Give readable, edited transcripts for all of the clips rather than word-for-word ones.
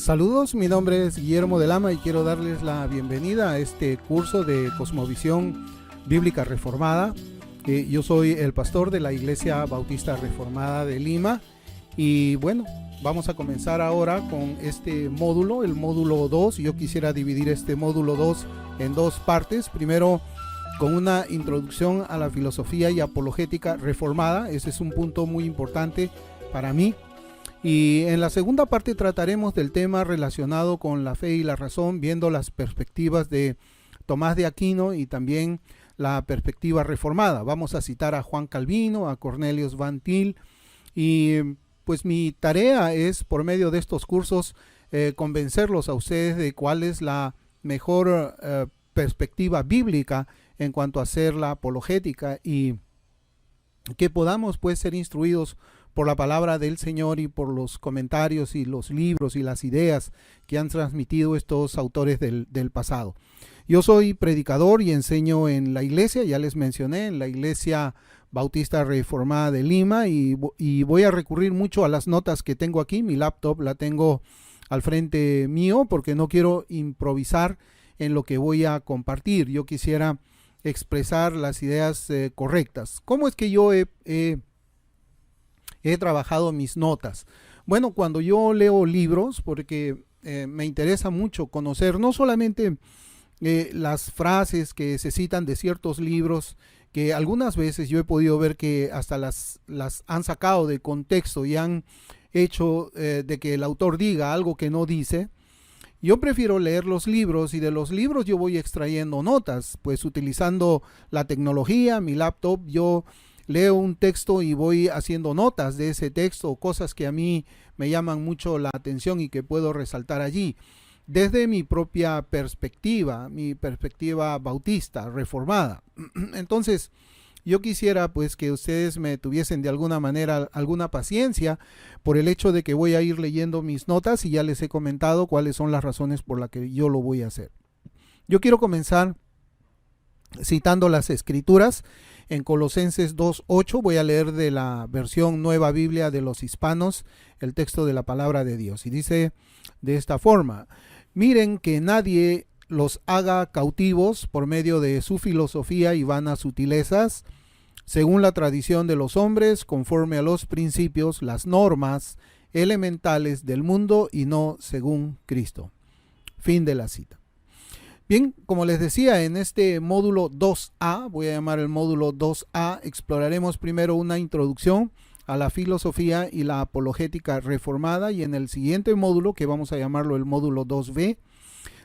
Saludos, mi nombre es Guillermo de Lama y quiero darles la bienvenida a este curso de Cosmovisión Bíblica Reformada. Yo soy el pastor de la Iglesia Bautista Reformada de Lima y bueno, vamos a comenzar ahora con este módulo, el módulo 2. Yo quisiera dividir este módulo 2 en dos partes. Primero, con una introducción a la filosofía y apologética reformada. Ese es un punto muy importante para mí. Y en la segunda parte trataremos del tema relacionado con la fe y la razón, viendo las perspectivas de Tomás de Aquino y también la perspectiva reformada. Vamos a citar a Juan Calvino, a Cornelius Van Til, y pues mi tarea es, por medio de estos cursos, convencerlos a ustedes de cuál es la mejor perspectiva bíblica en cuanto a hacer la apologética y que podamos pues ser instruidos por la palabra del Señor y por los comentarios y los libros y las ideas que han transmitido estos autores del pasado. Yo soy predicador y enseño en la iglesia, ya les mencioné, en la Iglesia Bautista Reformada de Lima, y voy a recurrir mucho a las notas que tengo aquí. Mi laptop la tengo al frente mío porque no quiero improvisar en lo que voy a compartir. Yo quisiera expresar las ideas correctas. ¿Cómo es que yo he trabajado mis notas? Bueno, cuando yo leo libros, porque me interesa mucho conocer no solamente las frases que se citan de ciertos libros, que algunas veces yo he podido ver que hasta las han sacado de contexto y han hecho de que el autor diga algo que no dice. Yo prefiero leer los libros y de los libros yo voy extrayendo notas, pues utilizando la tecnología, mi laptop, yo leo un texto y voy haciendo notas de ese texto, cosas que a mí me llaman mucho la atención y que puedo resaltar allí, desde mi propia perspectiva, mi perspectiva bautista, reformada. Entonces, yo quisiera pues que ustedes me tuviesen de alguna manera alguna paciencia por el hecho de que voy a ir leyendo mis notas y ya les he comentado cuáles son las razones por las que yo lo voy a hacer. Yo quiero comenzar citando las escrituras en Colosenses 2:8. Voy a leer de la versión Nueva Biblia de los Hispanos el texto de la palabra de Dios y dice de esta forma: miren que nadie los haga cautivos por medio de su filosofía y vanas sutilezas, según la tradición de los hombres, conforme a los principios, las normas elementales del mundo y no según Cristo. Fin de la cita. Bien, como les decía, en este módulo 2A, voy a llamar el módulo 2A, exploraremos primero una introducción a la filosofía y la apologética reformada, y en el siguiente módulo, que vamos a llamarlo el módulo 2B,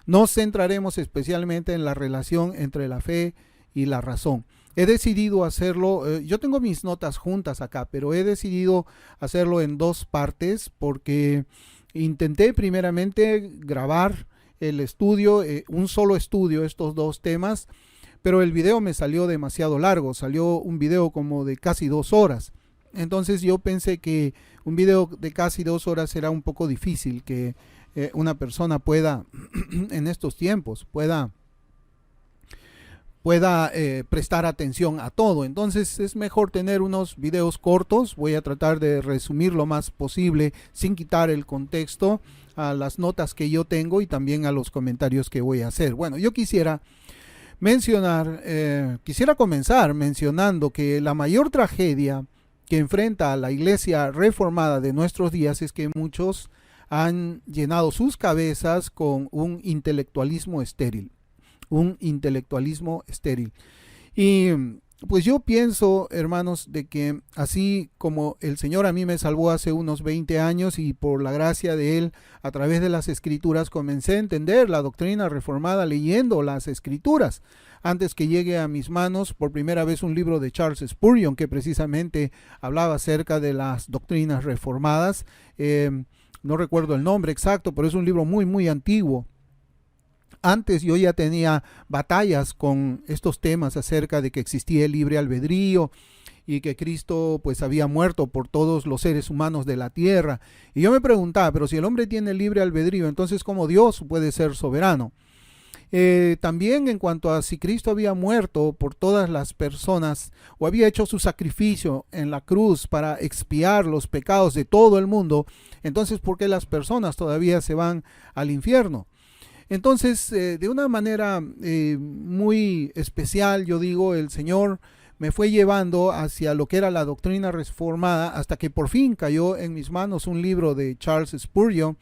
nos centraremos especialmente en la relación entre la fe y la razón. He decidido hacerlo, yo tengo mis notas juntas acá, pero he decidido hacerlo en dos partes porque intenté primeramente grabar el estudio, un solo estudio, estos dos temas, pero el video me salió demasiado largo, salió un video como de casi 2 horas. Entonces yo pensé que un video de casi 2 horas era un poco difícil que una persona pueda, en estos tiempos, pueda prestar atención a todo. Entonces es mejor tener unos videos cortos. Voy a tratar de resumir lo más posible sin quitar el contexto a las notas que yo tengo y también a los comentarios que voy a hacer. Bueno, yo quisiera comenzar mencionando que la mayor tragedia que enfrenta a la iglesia reformada de nuestros días es que muchos han llenado sus cabezas con un intelectualismo estéril. Y pues yo pienso, hermanos, de que así como el Señor a mí me salvó hace unos 20 años y por la gracia de Él, a través de las Escrituras, comencé a entender la doctrina reformada leyendo las Escrituras. Antes que llegue a mis manos por primera vez un libro de Charles Spurgeon que precisamente hablaba acerca de las doctrinas reformadas. No recuerdo el nombre exacto, pero es un libro muy, muy antiguo. Antes yo ya tenía batallas con estos temas acerca de que existía el libre albedrío y que Cristo pues había muerto por todos los seres humanos de la tierra. Y yo me preguntaba, pero si el hombre tiene libre albedrío, entonces ¿cómo Dios puede ser soberano? También en cuanto a si Cristo había muerto por todas las personas o había hecho su sacrificio en la cruz para expiar los pecados de todo el mundo, entonces ¿por qué las personas todavía se van al infierno? Entonces, de una manera muy especial, yo digo, el Señor me fue llevando hacia lo que era la doctrina reformada hasta que por fin cayó en mis manos un libro de Charles Spurgeon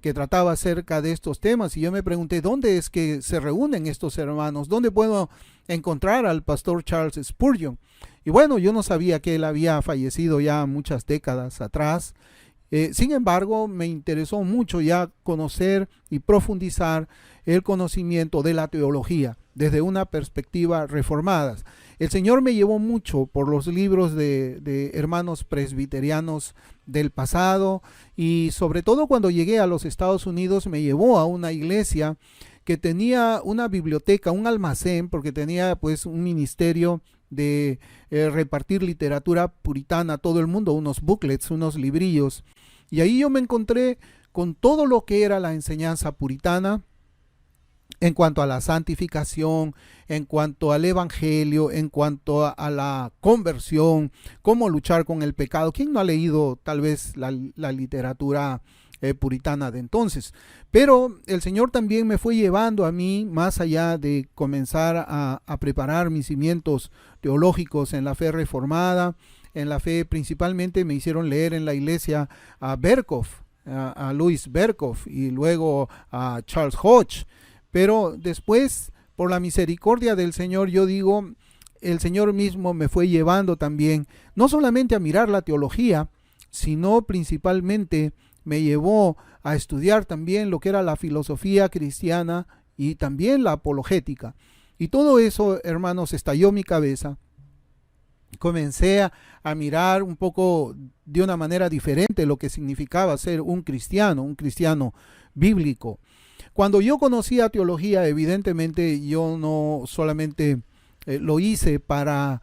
que trataba acerca de estos temas, y yo me pregunté, ¿dónde es que se reúnen estos hermanos? ¿Dónde puedo encontrar al pastor Charles Spurgeon? Y bueno, yo no sabía que él había fallecido ya muchas décadas atrás. Sin embargo, me interesó mucho ya conocer y profundizar el conocimiento de la teología desde una perspectiva reformada. El Señor me llevó mucho por los libros de hermanos presbiterianos del pasado, y sobre todo cuando llegué a los Estados Unidos me llevó a una iglesia que tenía una biblioteca, un almacén, porque tenía pues un ministerio de repartir literatura puritana a todo el mundo, unos booklets, unos librillos. Y ahí yo me encontré con todo lo que era la enseñanza puritana en cuanto a la santificación, en cuanto al evangelio, en cuanto a la conversión, cómo luchar con el pecado. ¿Quién no ha leído tal vez la literatura puritana de entonces? Pero el Señor también me fue llevando a mí, más allá de comenzar a preparar mis cimientos teológicos en la fe reformada, en la fe principalmente me hicieron leer en la iglesia a Berkhof, a Louis Berkhof, y luego a Charles Hodge. Pero después, por la misericordia del Señor, yo digo, el Señor mismo me fue llevando también, no solamente a mirar la teología, sino principalmente me llevó a estudiar también lo que era la filosofía cristiana y también la apologética. Y todo eso, hermanos, estalló mi cabeza. Comencé a mirar un poco de una manera diferente lo que significaba ser un cristiano bíblico. Cuando yo conocía teología, evidentemente yo no solamente lo hice para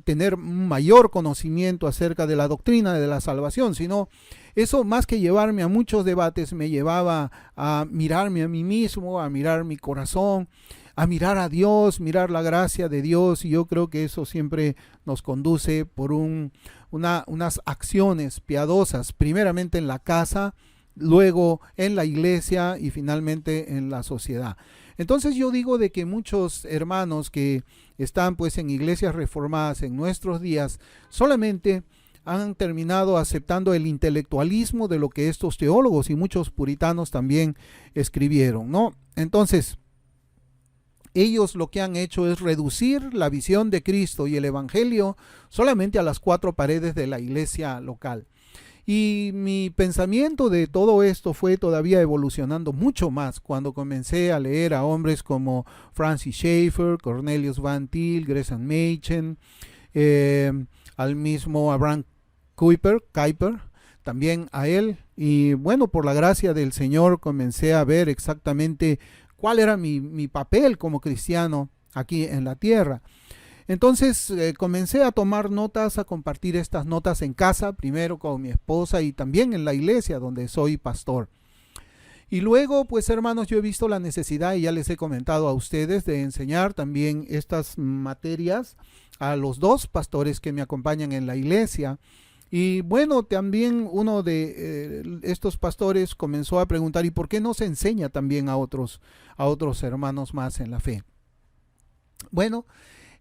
tener un mayor conocimiento acerca de la doctrina de la salvación, sino eso, más que llevarme a muchos debates, me llevaba a mirarme a mí mismo, a mirar mi corazón, a mirar a Dios, mirar la gracia de Dios. Y yo creo que eso siempre nos conduce por unas acciones piadosas, primeramente en la casa, luego en la iglesia y finalmente en la sociedad. Entonces yo digo de que muchos hermanos que están pues en iglesias reformadas en nuestros días solamente han terminado aceptando el intelectualismo de lo que estos teólogos y muchos puritanos también escribieron, ¿no? Entonces, ellos lo que han hecho es reducir la visión de Cristo y el Evangelio solamente a las cuatro paredes de la iglesia local. Y mi pensamiento de todo esto fue todavía evolucionando mucho más cuando comencé a leer a hombres como Francis Schaeffer, Cornelius Van Til, Gresham Machen, al mismo Abraham Kuyper, también a él. Y bueno, por la gracia del Señor comencé a ver exactamente cuál era mi papel como cristiano aquí en la tierra. Entonces comencé a tomar notas, a compartir estas notas en casa, primero con mi esposa y también en la iglesia donde soy pastor. Y luego, pues hermanos, yo he visto la necesidad, y ya les he comentado a ustedes, de enseñar también estas materias a los dos pastores que me acompañan en la iglesia. Y bueno, también uno de estos pastores comenzó a preguntar, ¿y por qué no se enseña también a otros hermanos más en la fe? Bueno,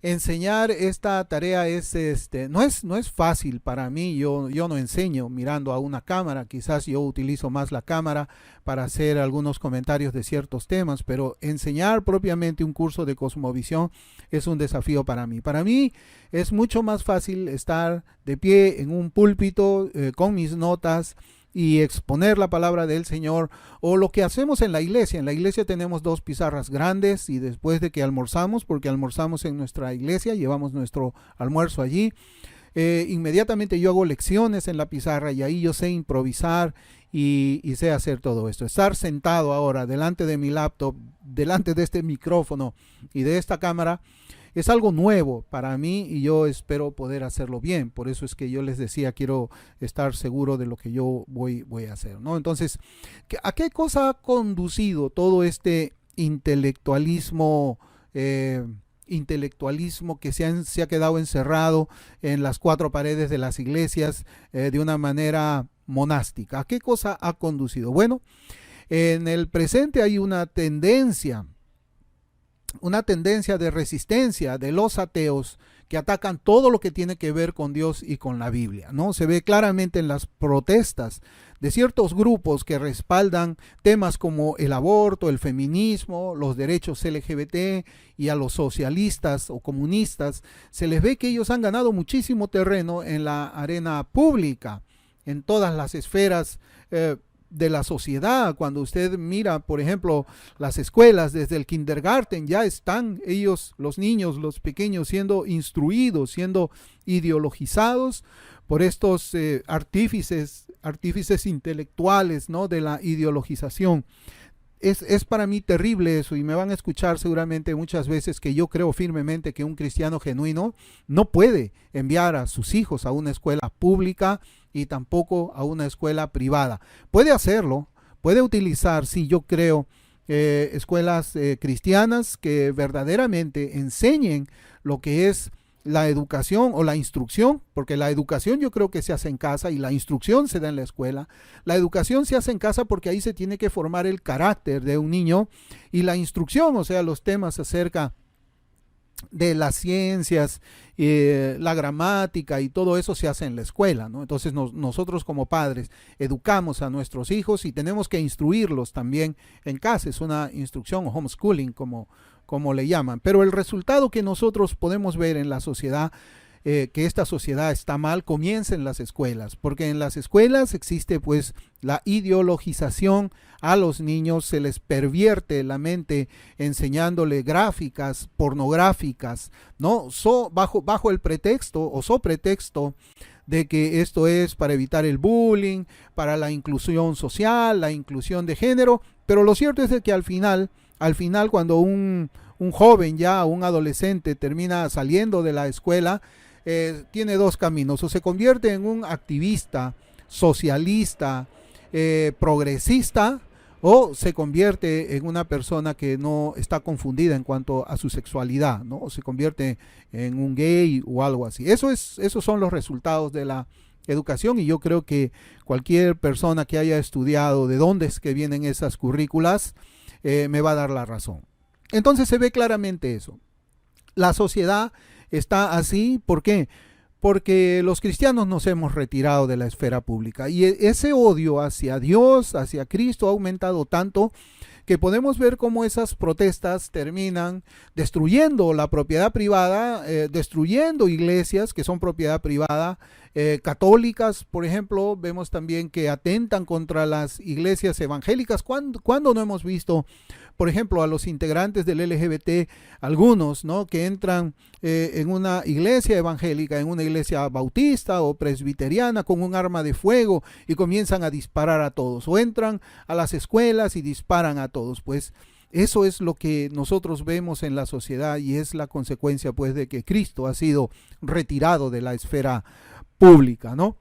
enseñar esta tarea no es fácil para mí. Yo no enseño mirando a una cámara. Quizás yo utilizo más la cámara para hacer algunos comentarios de ciertos temas, pero enseñar propiamente un curso de cosmovisión es un desafío para mí. Para mí es mucho más fácil estar de pie en un púlpito con mis notas y exponer la palabra del Señor, o lo que hacemos en la iglesia. En la iglesia tenemos dos pizarras grandes, y después de que almorzamos, porque almorzamos en nuestra iglesia, llevamos nuestro almuerzo allí, inmediatamente yo hago lecciones en la pizarra, y ahí yo sé improvisar y sé hacer todo esto. Estar sentado ahora delante de mi laptop, delante de este micrófono y de esta cámara, es algo nuevo para mí, y yo espero poder hacerlo bien. Por eso es que yo les decía, quiero estar seguro de lo que yo voy a hacer, ¿no? Entonces, ¿a qué cosa ha conducido todo este intelectualismo, intelectualismo que se ha quedado encerrado en las cuatro paredes de las iglesias de una manera monástica. ¿A qué cosa ha conducido? Bueno, en el presente hay una tendencia de resistencia de los ateos que atacan todo lo que tiene que ver con Dios y con la Biblia, ¿no? Se ve claramente en las protestas de ciertos grupos que respaldan temas como el aborto, el feminismo, los derechos LGBT, y a los socialistas o comunistas se les ve que ellos han ganado muchísimo terreno en la arena pública, en todas las esferas de la sociedad. Cuando usted mira, por ejemplo, las escuelas, desde el kindergarten ya están ellos, los niños, los pequeños, siendo instruidos, siendo ideologizados por estos artífices intelectuales, ¿no?, de la ideologización. Es para mí terrible eso, y me van a escuchar seguramente muchas veces que yo creo firmemente que un cristiano genuino no puede enviar a sus hijos a una escuela pública y tampoco a una escuela privada. Puede hacerlo, puede utilizar, sí, yo creo, escuelas cristianas que verdaderamente enseñen lo que es la educación o la instrucción, porque la educación yo creo que se hace en casa y la instrucción se da en la escuela. La educación se hace en casa porque ahí se tiene que formar el carácter de un niño, y la instrucción, o sea, los temas acerca de las ciencias, la gramática y todo eso se hace en la escuela, ¿no? Entonces nosotros como padres educamos a nuestros hijos y tenemos que instruirlos también en casa. Es una instrucción o homeschooling como le llaman. Pero el resultado que nosotros podemos ver en la sociedad, que esta sociedad está mal, comienza en las escuelas, porque en las escuelas existe pues la ideologización a los niños, se les pervierte la mente enseñándole gráficas pornográficas, ¿no? Bajo el pretexto o pretexto de que esto es para evitar el bullying, para la inclusión social, la inclusión de género. Pero lo cierto es de que al final cuando un joven, ya un adolescente, termina saliendo de la escuela, tiene dos caminos: o se convierte en un activista socialista, progresista, o se convierte en una persona que no está confundida en cuanto a su sexualidad, ¿no? O se convierte en un gay o algo así. Esos son los resultados de la educación, y yo creo que cualquier persona que haya estudiado de dónde es que vienen esas currículas me va a dar la razón. Entonces se ve claramente eso. La sociedad está así. ¿Por qué? Porque los cristianos nos hemos retirado de la esfera pública, y ese odio hacia Dios, hacia Cristo, ha aumentado tanto que podemos ver cómo esas protestas terminan destruyendo la propiedad privada, destruyendo iglesias que son propiedad privada, católicas, por ejemplo. Vemos también que atentan contra las iglesias evangélicas. ¿Cuándo no hemos visto, por ejemplo, a los integrantes del LGBT, algunos, ¿no?, que entran en una iglesia evangélica, en una iglesia bautista o presbiteriana, con un arma de fuego y comienzan a disparar a todos, o entran a las escuelas y disparan a todos? Pues eso es lo que nosotros vemos en la sociedad, y es la consecuencia pues de que Cristo ha sido retirado de la esfera pública, ¿no?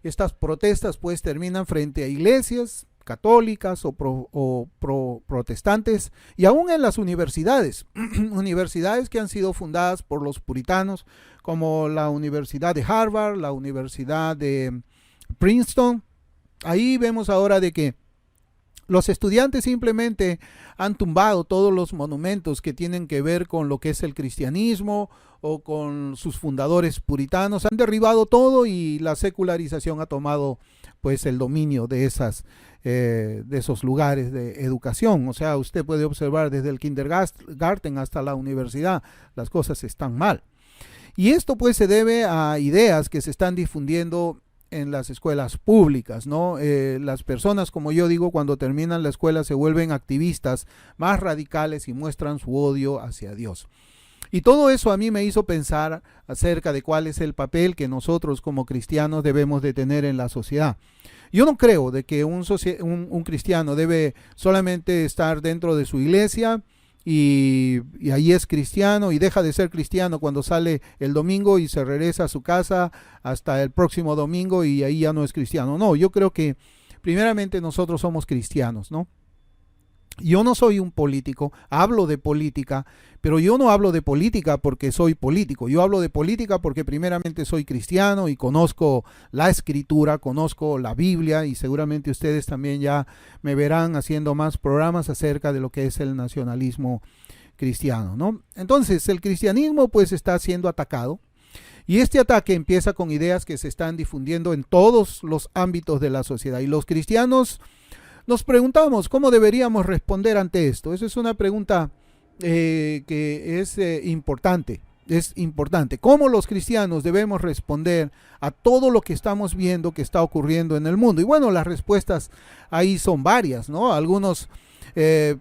Estas protestas pues terminan frente a iglesias católicas o protestantes, y aún en las universidades, universidades que han sido fundadas por los puritanos, como la Universidad de Harvard, la Universidad de Princeton. Ahí vemos ahora de que los estudiantes simplemente han tumbado todos los monumentos que tienen que ver con lo que es el cristianismo o con sus fundadores puritanos. Han derribado todo, y la secularización ha tomado pues el dominio de esos lugares de educación. O sea, usted puede observar desde el kindergarten hasta la universidad, las cosas están mal. Y esto pues se debe a ideas que se están difundiendo en las escuelas públicas, ¿no? Las personas, como yo digo, cuando terminan la escuela se vuelven activistas más radicales y muestran su odio hacia Dios. Y todo eso a mí me hizo pensar acerca de cuál es el papel que nosotros como cristianos debemos de tener en la sociedad. Yo no creo de que un cristiano debe solamente estar dentro de su iglesia y ahí es cristiano, y deja de ser cristiano cuando sale el domingo y se regresa a su casa hasta el próximo domingo, y ahí ya no es cristiano. No, yo creo que primeramente nosotros somos cristianos, ¿no? Yo no soy un político, hablo de política, pero yo no hablo de política porque soy político. Yo hablo de política porque primeramente soy cristiano y conozco la escritura, conozco la Biblia, y seguramente ustedes también ya me verán haciendo más programas acerca de lo que es el nacionalismo cristiano, ¿no? Entonces, el cristianismo pues está siendo atacado, y este ataque empieza con ideas que se están difundiendo en todos los ámbitos de la sociedad, y los cristianos nos preguntamos cómo deberíamos responder ante esto. Esa es una pregunta que es importante. Es importante. ¿Cómo los cristianos debemos responder a todo lo que estamos viendo que está ocurriendo en el mundo? Y bueno, las respuestas ahí son varias, ¿no? Algunos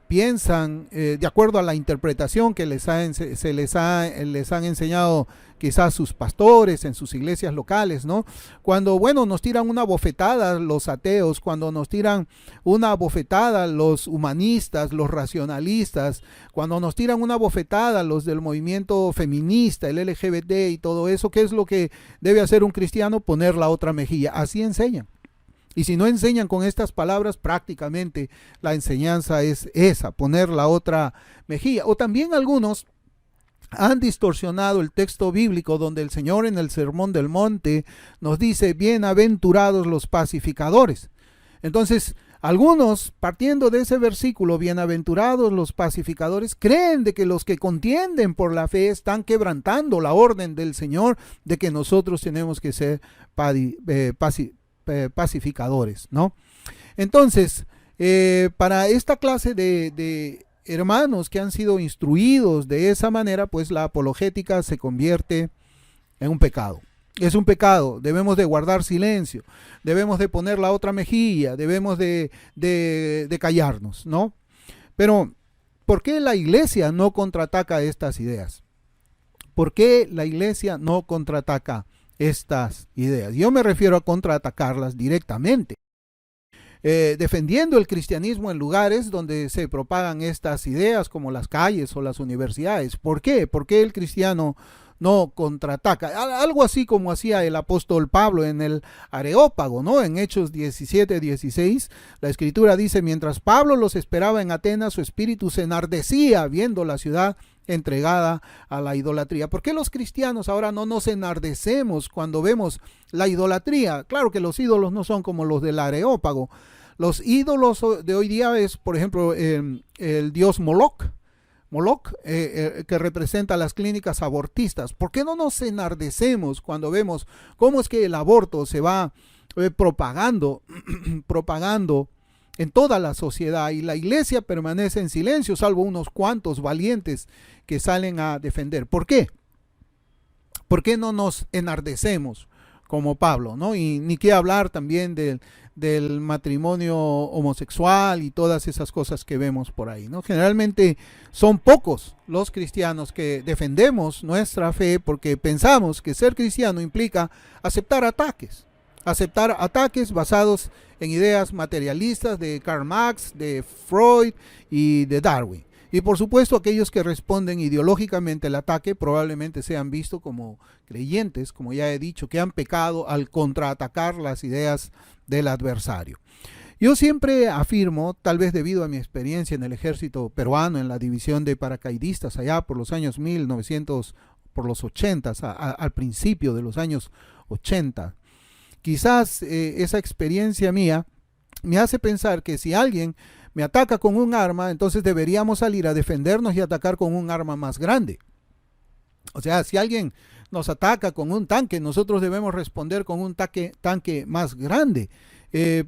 piensan, de acuerdo a la interpretación que les han enseñado quizás sus pastores en sus iglesias locales, ¿no? Cuando, bueno, nos tiran una bofetada los ateos, cuando nos tiran una bofetada los humanistas, los racionalistas, cuando nos tiran una bofetada los del movimiento feminista, el LGBT y todo eso, ¿qué es lo que debe hacer un cristiano? Poner la otra mejilla. Así enseñan. Y si no enseñan con estas palabras, prácticamente la enseñanza es esa, poner la otra mejilla. O también algunos han distorsionado el texto bíblico donde el Señor en el Sermón del Monte nos dice, bienaventurados los pacificadores. Entonces, algunos, partiendo de ese versículo, bienaventurados los pacificadores, creen de que los que contienden por la fe están quebrantando la orden del Señor de que nosotros tenemos que ser pacificadores, ¿no? Entonces, para esta clase de hermanos que han sido instruidos de esa manera, pues la apologética se convierte en un pecado. Es un pecado, debemos de guardar silencio, debemos de poner la otra mejilla, debemos de callarnos, ¿no? Pero, ¿por qué la iglesia no contraataca estas ideas? ¿Por qué la iglesia no contraataca estas ideas? Yo me refiero a contraatacarlas directamente, defendiendo el cristianismo en lugares donde se propagan estas ideas, como las calles o las universidades. ¿Por qué? ¿Por qué el cristiano no contraataca? Algo así como hacía el apóstol Pablo en el Areópago, ¿no? En Hechos 17:16, la escritura dice, mientras Pablo los esperaba en Atenas, su espíritu se enardecía viendo la ciudad entregada a la idolatría. ¿Por qué los cristianos ahora no nos enardecemos cuando vemos la idolatría? Claro que los ídolos no son como los del Areópago. Los ídolos de hoy día es, por ejemplo, el dios Moloch, que representa las clínicas abortistas. ¿Por qué no nos enardecemos cuando vemos cómo es que el aborto se va propagando en toda la sociedad, y la iglesia permanece en silencio, salvo unos cuantos valientes que salen a defender? ¿Por qué? ¿Por qué no nos enardecemos como Pablo, ¿no? Y ni qué hablar también del matrimonio homosexual y todas esas cosas que vemos por ahí, ¿no? Generalmente son pocos los cristianos que defendemos nuestra fe porque pensamos que ser cristiano implica aceptar ataques basados en ideas materialistas de Karl Marx, de Freud y de Darwin. Y por supuesto, aquellos que responden ideológicamente al ataque probablemente sean vistos como creyentes, como ya he dicho, que han pecado al contraatacar las ideas del adversario. Yo siempre afirmo, tal vez debido a mi experiencia en el ejército peruano, en la división de paracaidistas allá por los años 1900, por los 80, al principio de los años 80, quizás esa experiencia mía me hace pensar que si alguien me ataca con un arma, entonces deberíamos salir a defendernos y atacar con un arma más grande. O sea, si alguien nos ataca con un tanque, nosotros debemos responder con un tanque más grande.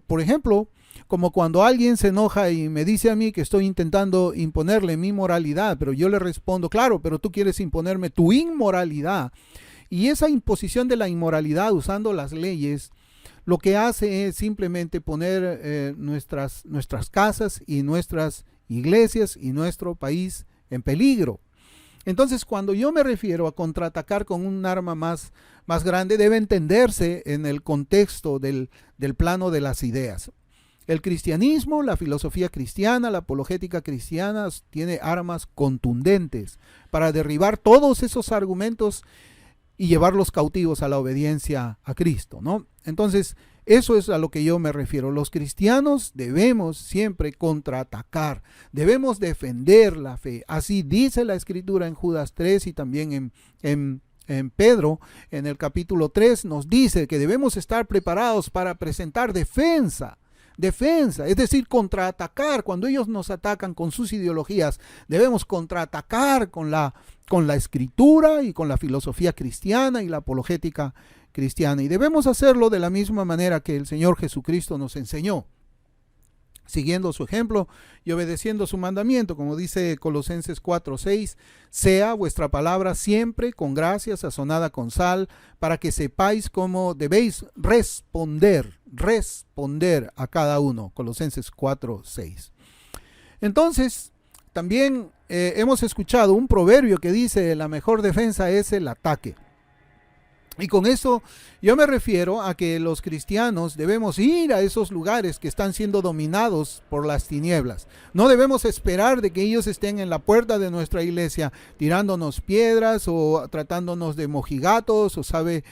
Por ejemplo, como cuando alguien se enoja y me dice a mí que estoy intentando imponerle mi moralidad, pero yo le respondo, claro, pero tú quieres imponerme tu inmoralidad. Y esa imposición de la inmoralidad usando las leyes, lo que hace es simplemente poner nuestras casas y nuestras iglesias y nuestro país en peligro. Entonces, cuando yo me refiero a contraatacar con un arma más grande, debe entenderse en el contexto del plano de las ideas. El cristianismo, la filosofía cristiana, la apologética cristiana tiene armas contundentes para derribar todos esos argumentos y llevarlos cautivos a la obediencia a Cristo, ¿no? Entonces, eso es a lo que yo me refiero. Los cristianos debemos siempre contraatacar, debemos defender la fe. Así dice la Escritura en Judas 3 y también en Pedro, en el capítulo 3, nos dice que debemos estar preparados para presentar defensa, es decir, contraatacar. Cuando ellos nos atacan con sus ideologías, debemos contraatacar con la Escritura y con la filosofía cristiana y la apologética cristiana. Y debemos hacerlo de la misma manera que el Señor Jesucristo nos enseñó, siguiendo su ejemplo y obedeciendo su mandamiento, como dice Colosenses 4:6, sea vuestra palabra siempre con gracia, sazonada con sal, para que sepáis cómo debéis responder a cada uno. Colosenses 4:6. Entonces, también hemos escuchado un proverbio que dice: la mejor defensa es el ataque. Y con eso yo me refiero a que los cristianos debemos ir a esos lugares que están siendo dominados por las tinieblas. No debemos esperar de que ellos estén en la puerta de nuestra iglesia tirándonos piedras o tratándonos de mojigatos o sabe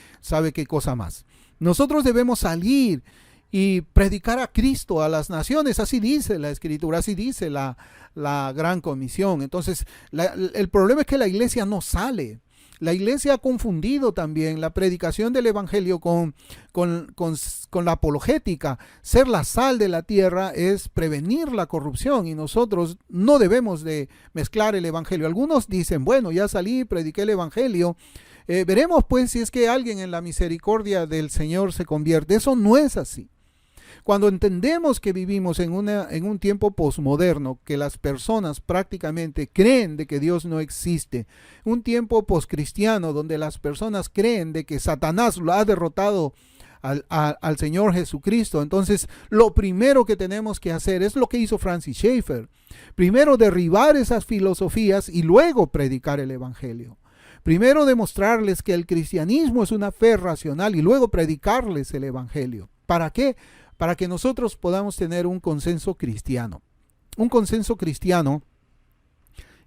qué cosa más. Nosotros debemos salir y predicar a Cristo a las naciones. Así dice la Escritura, así dice la Gran Comisión. Entonces, el problema es que la iglesia no sale. La iglesia ha confundido también la predicación del evangelio con la apologética. Ser la sal de la tierra es prevenir la corrupción y nosotros no debemos de mezclar el evangelio. Algunos dicen: bueno, ya salí, prediqué el evangelio. Veremos pues si es que alguien en la misericordia del Señor se convierte. Eso no es así. Cuando entendemos que vivimos en un tiempo posmoderno, que las personas prácticamente creen de que Dios no existe, un tiempo poscristiano donde las personas creen de que Satanás lo ha derrotado al Señor Jesucristo, entonces lo primero que tenemos que hacer es lo que hizo Francis Schaeffer: primero derribar esas filosofías y luego predicar el evangelio. Primero demostrarles que el cristianismo es una fe racional y luego predicarles el evangelio. ¿Para qué? Para que nosotros podamos tener un consenso cristiano. Un consenso cristiano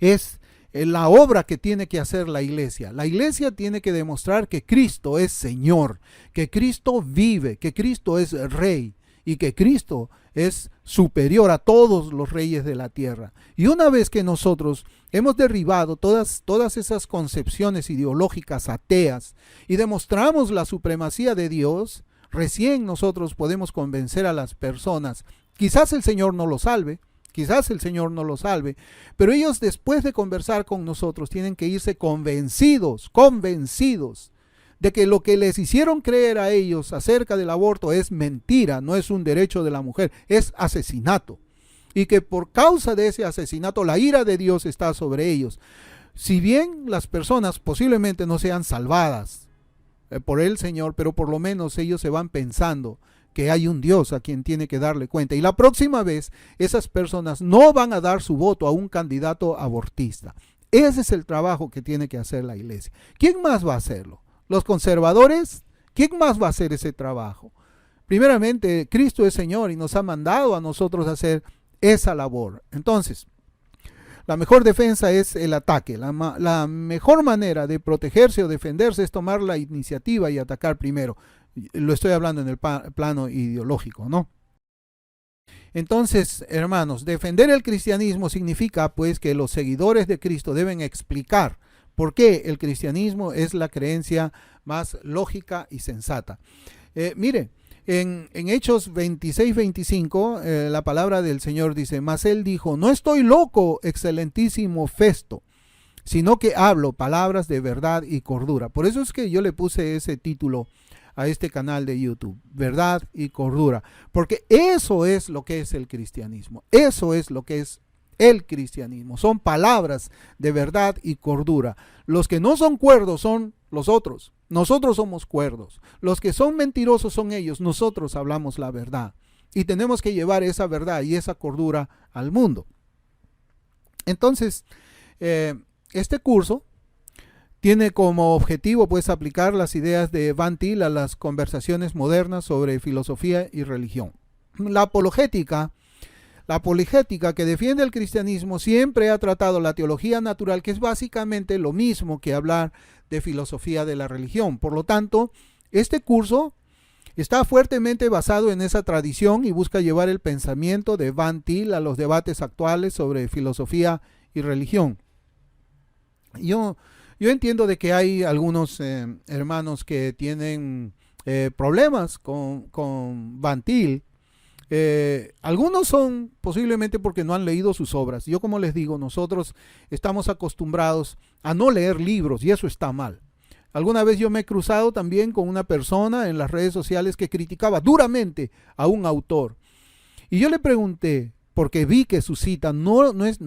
es la obra que tiene que hacer la iglesia. La iglesia tiene que demostrar que Cristo es Señor, que Cristo vive, que Cristo es Rey y que Cristo es superior a todos los reyes de la tierra. Y una vez que nosotros hemos derribado todas esas concepciones ideológicas ateas y demostramos la supremacía de Dios, recién nosotros podemos convencer a las personas. Quizás el Señor no lo salve, pero ellos, después de conversar con nosotros, tienen que irse convencidos de que lo que les hicieron creer a ellos acerca del aborto es mentira, no es un derecho de la mujer, es asesinato. Y que por causa de ese asesinato la ira de Dios está sobre ellos. Si bien las personas posiblemente no sean salvadas por el Señor, pero por lo menos ellos se van pensando que hay un Dios a quien tiene que darle cuenta. Y la próxima vez esas personas no van a dar su voto a un candidato abortista. Ese es el trabajo que tiene que hacer la iglesia. ¿Quién más va a hacerlo? ¿Los conservadores? ¿Quién más va a hacer ese trabajo? Primeramente, Cristo es Señor y nos ha mandado a nosotros a hacer esa labor. Entonces, la mejor defensa es el ataque. La mejor manera de protegerse o defenderse es tomar la iniciativa y atacar primero. Lo estoy hablando en el plano ideológico, ¿no? Entonces, hermanos, defender el cristianismo significa pues que los seguidores de Cristo deben explicar por qué el cristianismo es la creencia más lógica y sensata. Mire, en Hechos 26-25, la palabra del Señor dice: mas él dijo: no estoy loco, excelentísimo Festo, sino que hablo palabras de verdad y cordura. Por eso es que yo le puse ese título a este canal de YouTube: verdad y cordura, porque eso es lo que es el cristianismo. Eso es lo que es el cristianismo. Son palabras de verdad y cordura. Los que no son cuerdos son los otros. Nosotros somos cuerdos. Los que son mentirosos son ellos. Nosotros hablamos la verdad. Y tenemos que llevar esa verdad y esa cordura al mundo. Entonces, este curso tiene como objetivo pues aplicar las ideas de Van Til a las conversaciones modernas sobre filosofía y religión. La apologética La apologética que defiende el cristianismo siempre ha tratado la teología natural, que es básicamente lo mismo que hablar de filosofía de la religión. Por lo tanto, este curso está fuertemente basado en esa tradición y busca llevar el pensamiento de Van Til a los debates actuales sobre filosofía y religión. Yo entiendo de que hay algunos hermanos que tienen problemas con Van Til. Algunos son posiblemente porque no han leído sus obras. Yo, como les digo, nosotros estamos acostumbrados a no leer libros y eso está mal. Alguna vez yo me he cruzado también con una persona en las redes sociales que criticaba duramente a un autor. Y yo le pregunté, porque vi que su cita no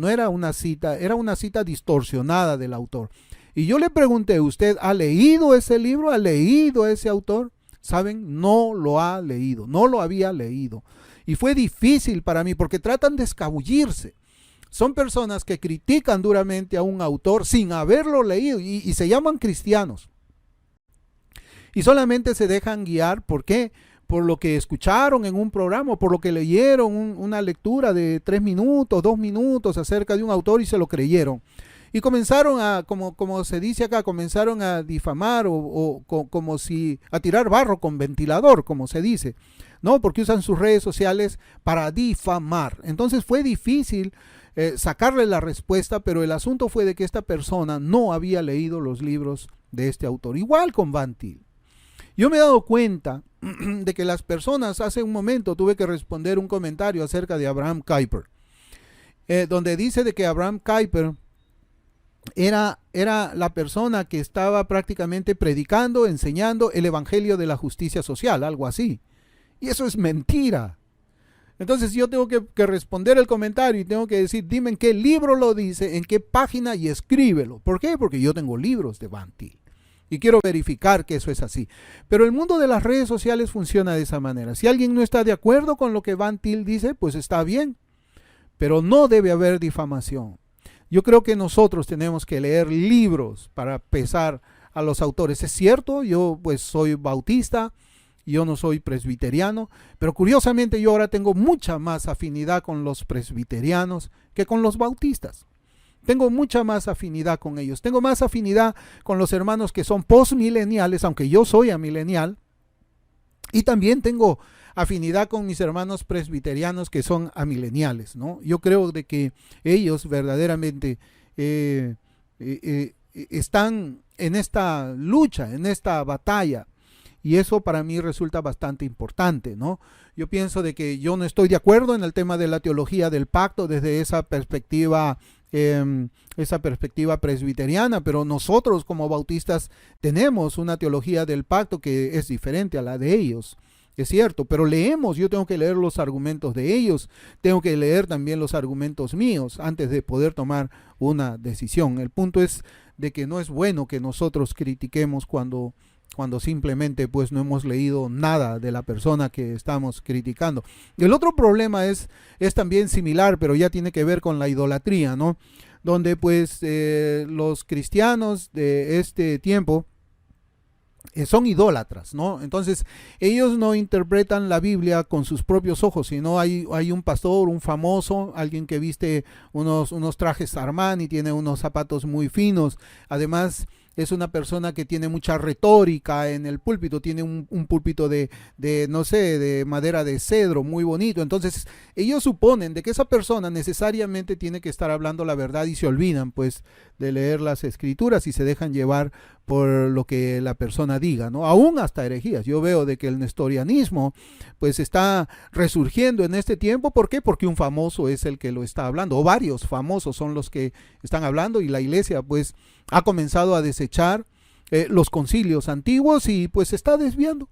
era una cita, era una cita distorsionada del autor. Y yo le pregunté, ¿usted ha leído ese libro? ¿Ha leído a ese autor? ¿Saben? No lo ha leído, no lo había leído. Y fue difícil para mí porque tratan de escabullirse. Son personas que critican duramente a un autor sin haberlo leído y se llaman cristianos. Y solamente se dejan guiar, ¿por qué? Por lo que escucharon en un programa, por lo que leyeron una lectura de 3 minutos, 2 minutos acerca de un autor y se lo creyeron. Y comenzaron a, como se dice acá, comenzaron a difamar como si a tirar barro con ventilador, como se dice, ¿no? Porque usan sus redes sociales para difamar. Entonces fue difícil sacarle la respuesta, pero el asunto fue de que esta persona no había leído los libros de este autor. Igual con Van Til. Yo me he dado cuenta de que las personas, hace un momento tuve que responder un comentario acerca de Abraham Kuyper, donde dice de que Abraham Kuyper era la persona que estaba prácticamente predicando, enseñando el evangelio de la justicia social, algo así. Y eso es mentira. Entonces yo tengo que responder el comentario y tengo que decir, dime en qué libro lo dice, en qué página y escríbelo. ¿Por qué? Porque yo tengo libros de Van Til. Y quiero verificar que eso es así. Pero el mundo de las redes sociales funciona de esa manera. Si alguien no está de acuerdo con lo que Van Til dice, pues está bien. Pero no debe haber difamación. Yo creo que nosotros tenemos que leer libros para pesar a los autores. Es cierto, yo pues soy bautista, yo no soy presbiteriano, pero curiosamente yo ahora tengo mucha más afinidad con los presbiterianos que con los bautistas. Tengo mucha más afinidad con ellos. Tengo más afinidad con los hermanos que son postmileniales, aunque yo soy amilenial. Y también tengo afinidad con mis hermanos presbiterianos que son amileniales, ¿no? Yo creo de que ellos verdaderamente están en esta lucha, en esta batalla. Y eso para mí resulta bastante importante, ¿no? Yo pienso de que yo no estoy de acuerdo en el tema de la teología del pacto desde esa perspectiva presbiteriana, pero nosotros como bautistas tenemos una teología del pacto que es diferente a la de ellos. Es cierto, pero leemos, yo tengo que leer los argumentos de ellos, tengo que leer también los argumentos míos antes de poder tomar una decisión. El punto es de que no es bueno que nosotros critiquemos cuando simplemente pues no hemos leído nada de la persona que estamos criticando. El otro problema es también similar, pero ya tiene que ver con la idolatría, ¿no? Donde pues los cristianos de este tiempo son idólatras, ¿no? Entonces ellos no interpretan la Biblia con sus propios ojos, sino hay un pastor, un famoso, alguien que viste unos trajes Armani, tiene unos zapatos muy finos, además es una persona que tiene mucha retórica en el púlpito, tiene un púlpito de no sé, de madera de cedro muy bonito. Entonces ellos suponen de que esa persona necesariamente tiene que estar hablando la verdad y se olvidan pues de leer las escrituras y se dejan llevar por lo que la persona diga, ¿no? Aún hasta herejías. Yo veo de que el nestorianismo pues está resurgiendo en este tiempo. ¿Por qué? Porque un famoso es el que lo está hablando, o varios famosos son los que están hablando, y la iglesia pues ha comenzado a desechar los concilios antiguos y pues se está desviando,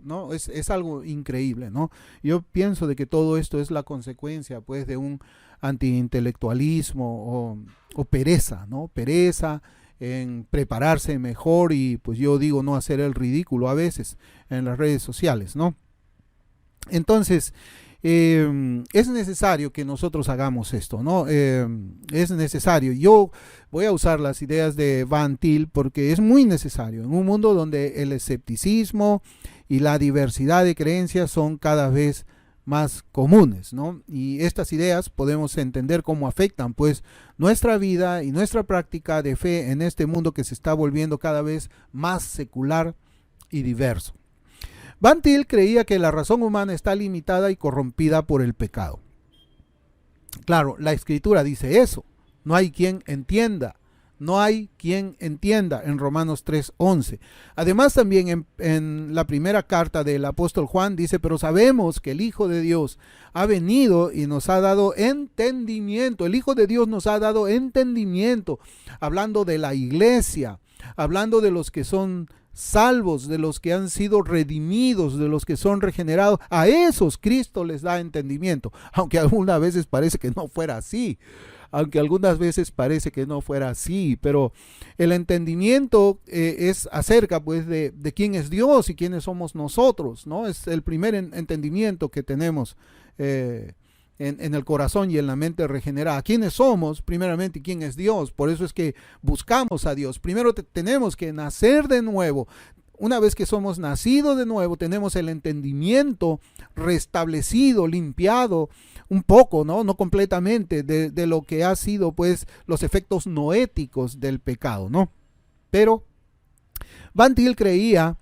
¿no? Es algo increíble, ¿no? Yo pienso de que todo esto es la consecuencia pues de un antiintelectualismo o pereza, ¿no? Pereza en prepararse mejor y pues yo digo no hacer el ridículo a veces en las redes sociales, ¿no? Entonces es necesario que nosotros hagamos esto, ¿no? Es necesario. Yo voy a usar las ideas de Van Til porque es muy necesario en un mundo donde el escepticismo y la diversidad de creencias son cada vez más comunes, ¿no? Y estas ideas podemos entender cómo afectan pues nuestra vida y nuestra práctica de fe en este mundo que se está volviendo cada vez más secular y diverso. Van Til creía que la razón humana está limitada y corrompida por el pecado. Claro, la Escritura dice eso. No hay quien entienda. No hay quien entienda en Romanos 3:11. Además también en la primera carta del apóstol Juan dice, pero sabemos que el Hijo de Dios ha venido y nos ha dado entendimiento. El Hijo de Dios nos ha dado entendimiento, hablando de la iglesia, hablando de los que son salvos, de los que han sido redimidos, de los que son regenerados. A esos Cristo les da entendimiento, aunque algunas veces parece que no fuera así. Pero el entendimiento es acerca pues de quién es Dios y quiénes somos nosotros, ¿no? Es el primer entendimiento que tenemos en el corazón y en la mente regenerada. ¿Quiénes somos? Primeramente, ¿quién es Dios? Por eso es que buscamos a Dios. Primero tenemos que nacer de nuevo. Una vez que somos nacidos de nuevo, tenemos el entendimiento restablecido, limpiado, un poco, no completamente, de lo que ha sido pues los efectos noéticos del pecado, ¿no? Pero Van Til creía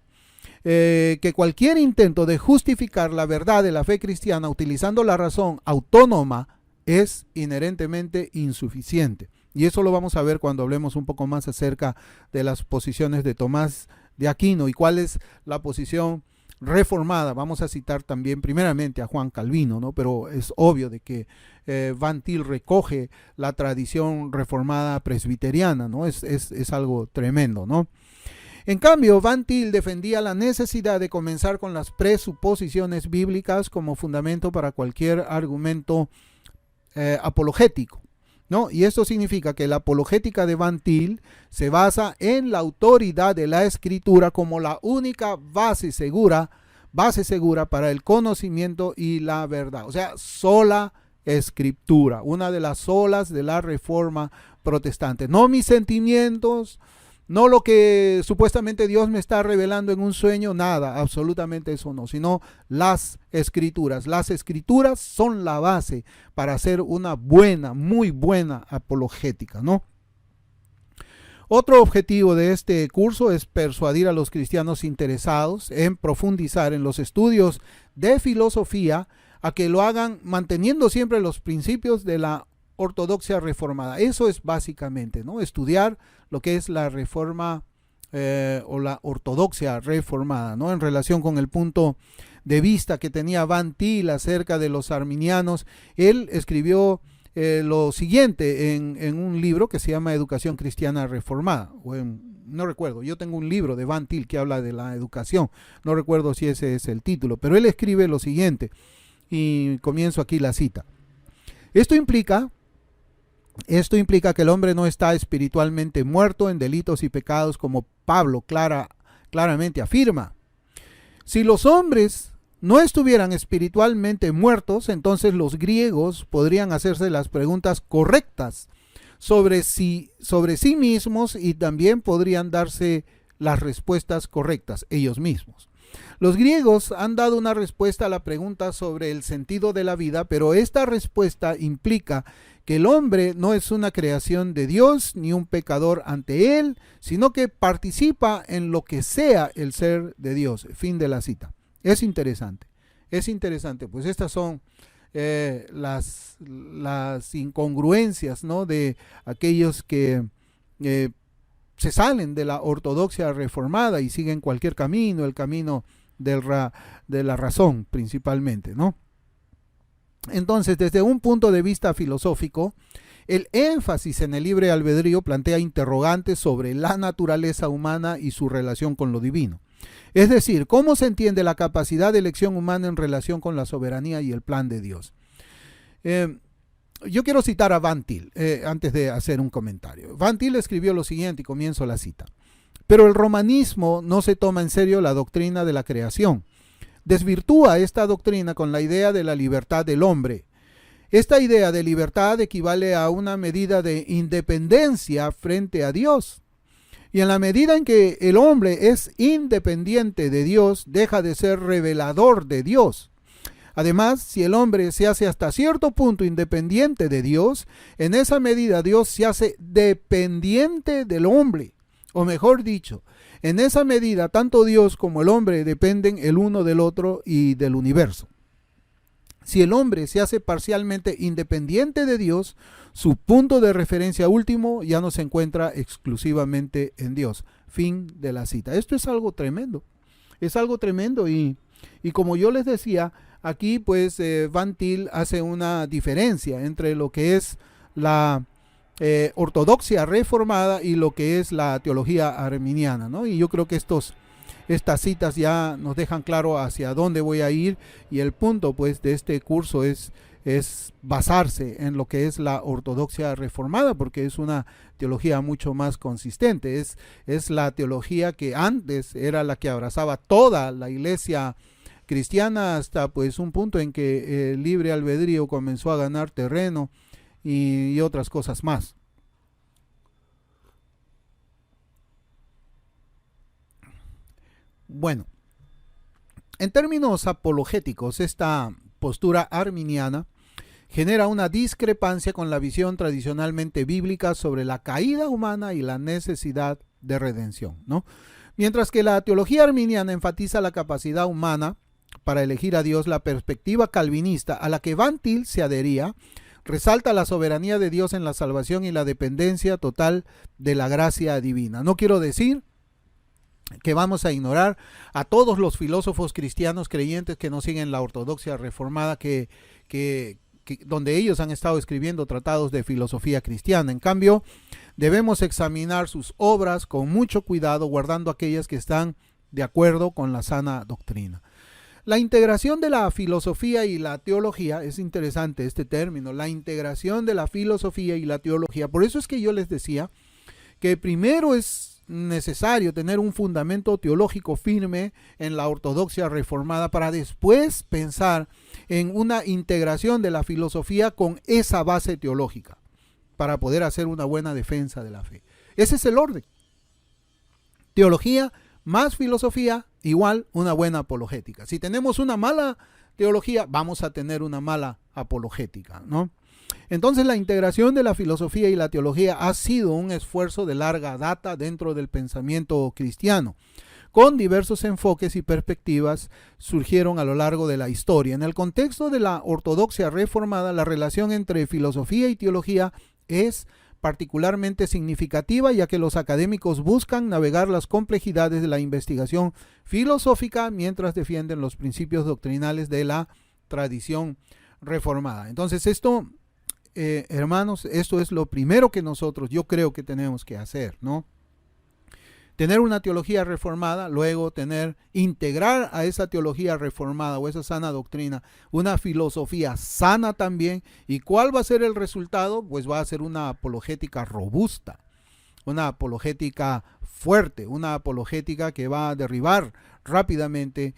que cualquier intento de justificar la verdad de la fe cristiana utilizando la razón autónoma es inherentemente insuficiente. Y eso lo vamos a ver cuando hablemos un poco más acerca de las posiciones de Tomás de Aquino y cuál es la posición reformada. Vamos a citar también primeramente a Juan Calvino, ¿no? Pero es obvio de que Van Til recoge la tradición reformada presbiteriana, ¿no? Es algo tremendo, ¿no? En cambio, Van Til defendía la necesidad de comenzar con las presuposiciones bíblicas como fundamento para cualquier argumento apologético, ¿no? Y esto significa que la apologética de Van Til se basa en la autoridad de la Escritura como la única base segura para el conocimiento y la verdad. O sea, sola Escritura, una de las solas de la Reforma protestante. No mis sentimientos, no lo que supuestamente Dios me está revelando en un sueño, nada, absolutamente eso no, sino las Escrituras. Las Escrituras son la base para hacer una buena, muy buena apologética, ¿no? Otro objetivo de este curso es persuadir a los cristianos interesados en profundizar en los estudios de filosofía a que lo hagan manteniendo siempre los principios de la ortodoxia reformada. Eso es básicamente, ¿no? Estudiar lo que es la reforma o la ortodoxia reformada, ¿no? En relación con el punto de vista que tenía Van Til acerca de los arminianos, él escribió lo siguiente en un libro que se llama Educación Cristiana Reformada, no recuerdo, yo tengo un libro de Van Til que habla de la educación, no recuerdo si ese es el título, pero él escribe lo siguiente, y comienzo aquí la cita. Esto implica que el hombre no está espiritualmente muerto en delitos y pecados como Pablo claramente afirma. Si los hombres no estuvieran espiritualmente muertos, entonces los griegos podrían hacerse las preguntas correctas sobre sí mismos y también podrían darse las respuestas correctas ellos mismos. Los griegos han dado una respuesta a la pregunta sobre el sentido de la vida, pero esta respuesta implica que el hombre no es una creación de Dios ni un pecador ante él, sino que participa en lo que sea el ser de Dios. Fin de la cita. Es interesante, pues estas son las incongruencias, ¿no? De aquellos que se salen de la ortodoxia reformada y siguen cualquier camino, el camino de la razón principalmente, ¿no? Entonces, desde un punto de vista filosófico, el énfasis en el libre albedrío plantea interrogantes sobre la naturaleza humana y su relación con lo divino. Es decir, ¿cómo se entiende la capacidad de elección humana en relación con la soberanía y el plan de Dios? Yo quiero citar a Van Til antes de hacer un comentario. Van Til escribió lo siguiente y comienzo la cita. Pero el romanismo no se toma en serio la doctrina de la creación. Desvirtúa esta doctrina con la idea de la libertad del hombre. Esta idea de libertad equivale a una medida de independencia frente a Dios. Y en la medida en que el hombre es independiente de Dios, deja de ser revelador de Dios. Además, si el hombre se hace hasta cierto punto independiente de Dios, en esa medida Dios se hace dependiente del hombre. O mejor dicho, en esa medida tanto Dios como el hombre dependen el uno del otro y del universo. Si el hombre se hace parcialmente independiente de Dios, su punto de referencia último ya no se encuentra exclusivamente en Dios. Fin de la cita. Esto es algo tremendo. Es algo tremendo y como yo les decía, aquí pues Van Til hace una diferencia entre lo que es la ortodoxia reformada y lo que es la teología arminiana, ¿no? Y yo creo que estas citas ya nos dejan claro hacia dónde voy a ir, y el punto pues de este curso es basarse en lo que es la ortodoxia reformada, porque es una teología mucho más consistente, es la teología que antes era la que abrazaba toda la iglesia cristiana, hasta pues un punto en que el libre albedrío comenzó a ganar terreno y otras cosas más. Bueno, en términos apologéticos, esta postura arminiana genera una discrepancia con la visión tradicionalmente bíblica sobre la caída humana y la necesidad de redención, ¿no? Mientras que la teología arminiana enfatiza la capacidad humana para elegir a Dios, la perspectiva calvinista a la que Van Til se adhería resalta la soberanía de Dios en la salvación y la dependencia total de la gracia divina. No quiero decir que vamos a ignorar a todos los filósofos cristianos creyentes que no siguen la ortodoxia reformada, donde ellos han estado escribiendo tratados de filosofía cristiana. En cambio, debemos examinar sus obras con mucho cuidado, guardando aquellas que están de acuerdo con la sana doctrina. La integración de la filosofía y la teología, es interesante este término, la integración de la filosofía y la teología. Por eso es que yo les decía que primero es necesario tener un fundamento teológico firme en la ortodoxia reformada para después pensar en una integración de la filosofía con esa base teológica para poder hacer una buena defensa de la fe. Ese es el orden. Teología más filosofía igual una buena apologética. Si tenemos una mala teología, vamos a tener una mala apologética, ¿no? Entonces la integración de la filosofía y la teología ha sido un esfuerzo de larga data dentro del pensamiento cristiano. Con diversos enfoques y perspectivas surgieron a lo largo de la historia. En el contexto de la ortodoxia reformada, la relación entre filosofía y teología es particularmente significativa, ya que los académicos buscan navegar las complejidades de la investigación filosófica mientras defienden los principios doctrinales de la tradición reformada. Entonces esto, hermanos, esto es lo primero que yo creo que tenemos que hacer, ¿no? Tener una teología reformada, luego integrar a esa teología reformada o esa sana doctrina una filosofía sana también. ¿Y cuál va a ser el resultado? Pues va a ser una apologética robusta, una apologética fuerte, una apologética que va a derribar rápidamente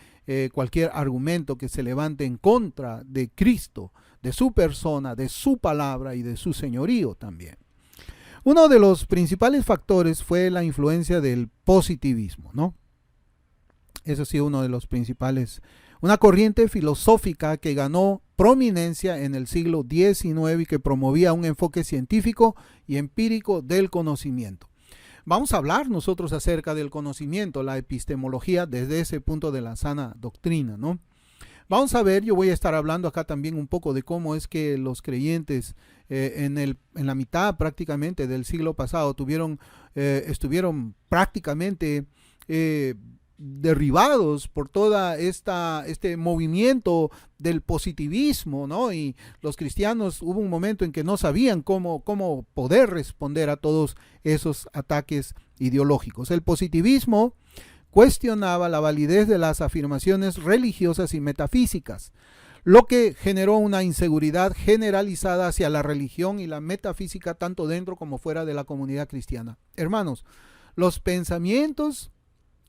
cualquier argumento que se levante en contra de Cristo, de su persona, de su palabra y de su señorío también. Uno de los principales factores fue la influencia del positivismo, ¿no? Eso sí, uno de los principales, una corriente filosófica que ganó prominencia en el siglo XIX y que promovía un enfoque científico y empírico del conocimiento. Vamos a hablar nosotros acerca del conocimiento, la epistemología desde ese punto de la sana doctrina, ¿no? Vamos a ver, yo voy a estar hablando acá también un poco de cómo es que los creyentes en la mitad prácticamente del siglo pasado estuvieron prácticamente derribados por toda este movimiento del positivismo, ¿no? Y los cristianos hubo un momento en que no sabían cómo poder responder a todos esos ataques ideológicos. El positivismo cuestionaba la validez de las afirmaciones religiosas y metafísicas, lo que generó una inseguridad generalizada hacia la religión y la metafísica tanto dentro como fuera de la comunidad cristiana. Hermanos, los pensamientos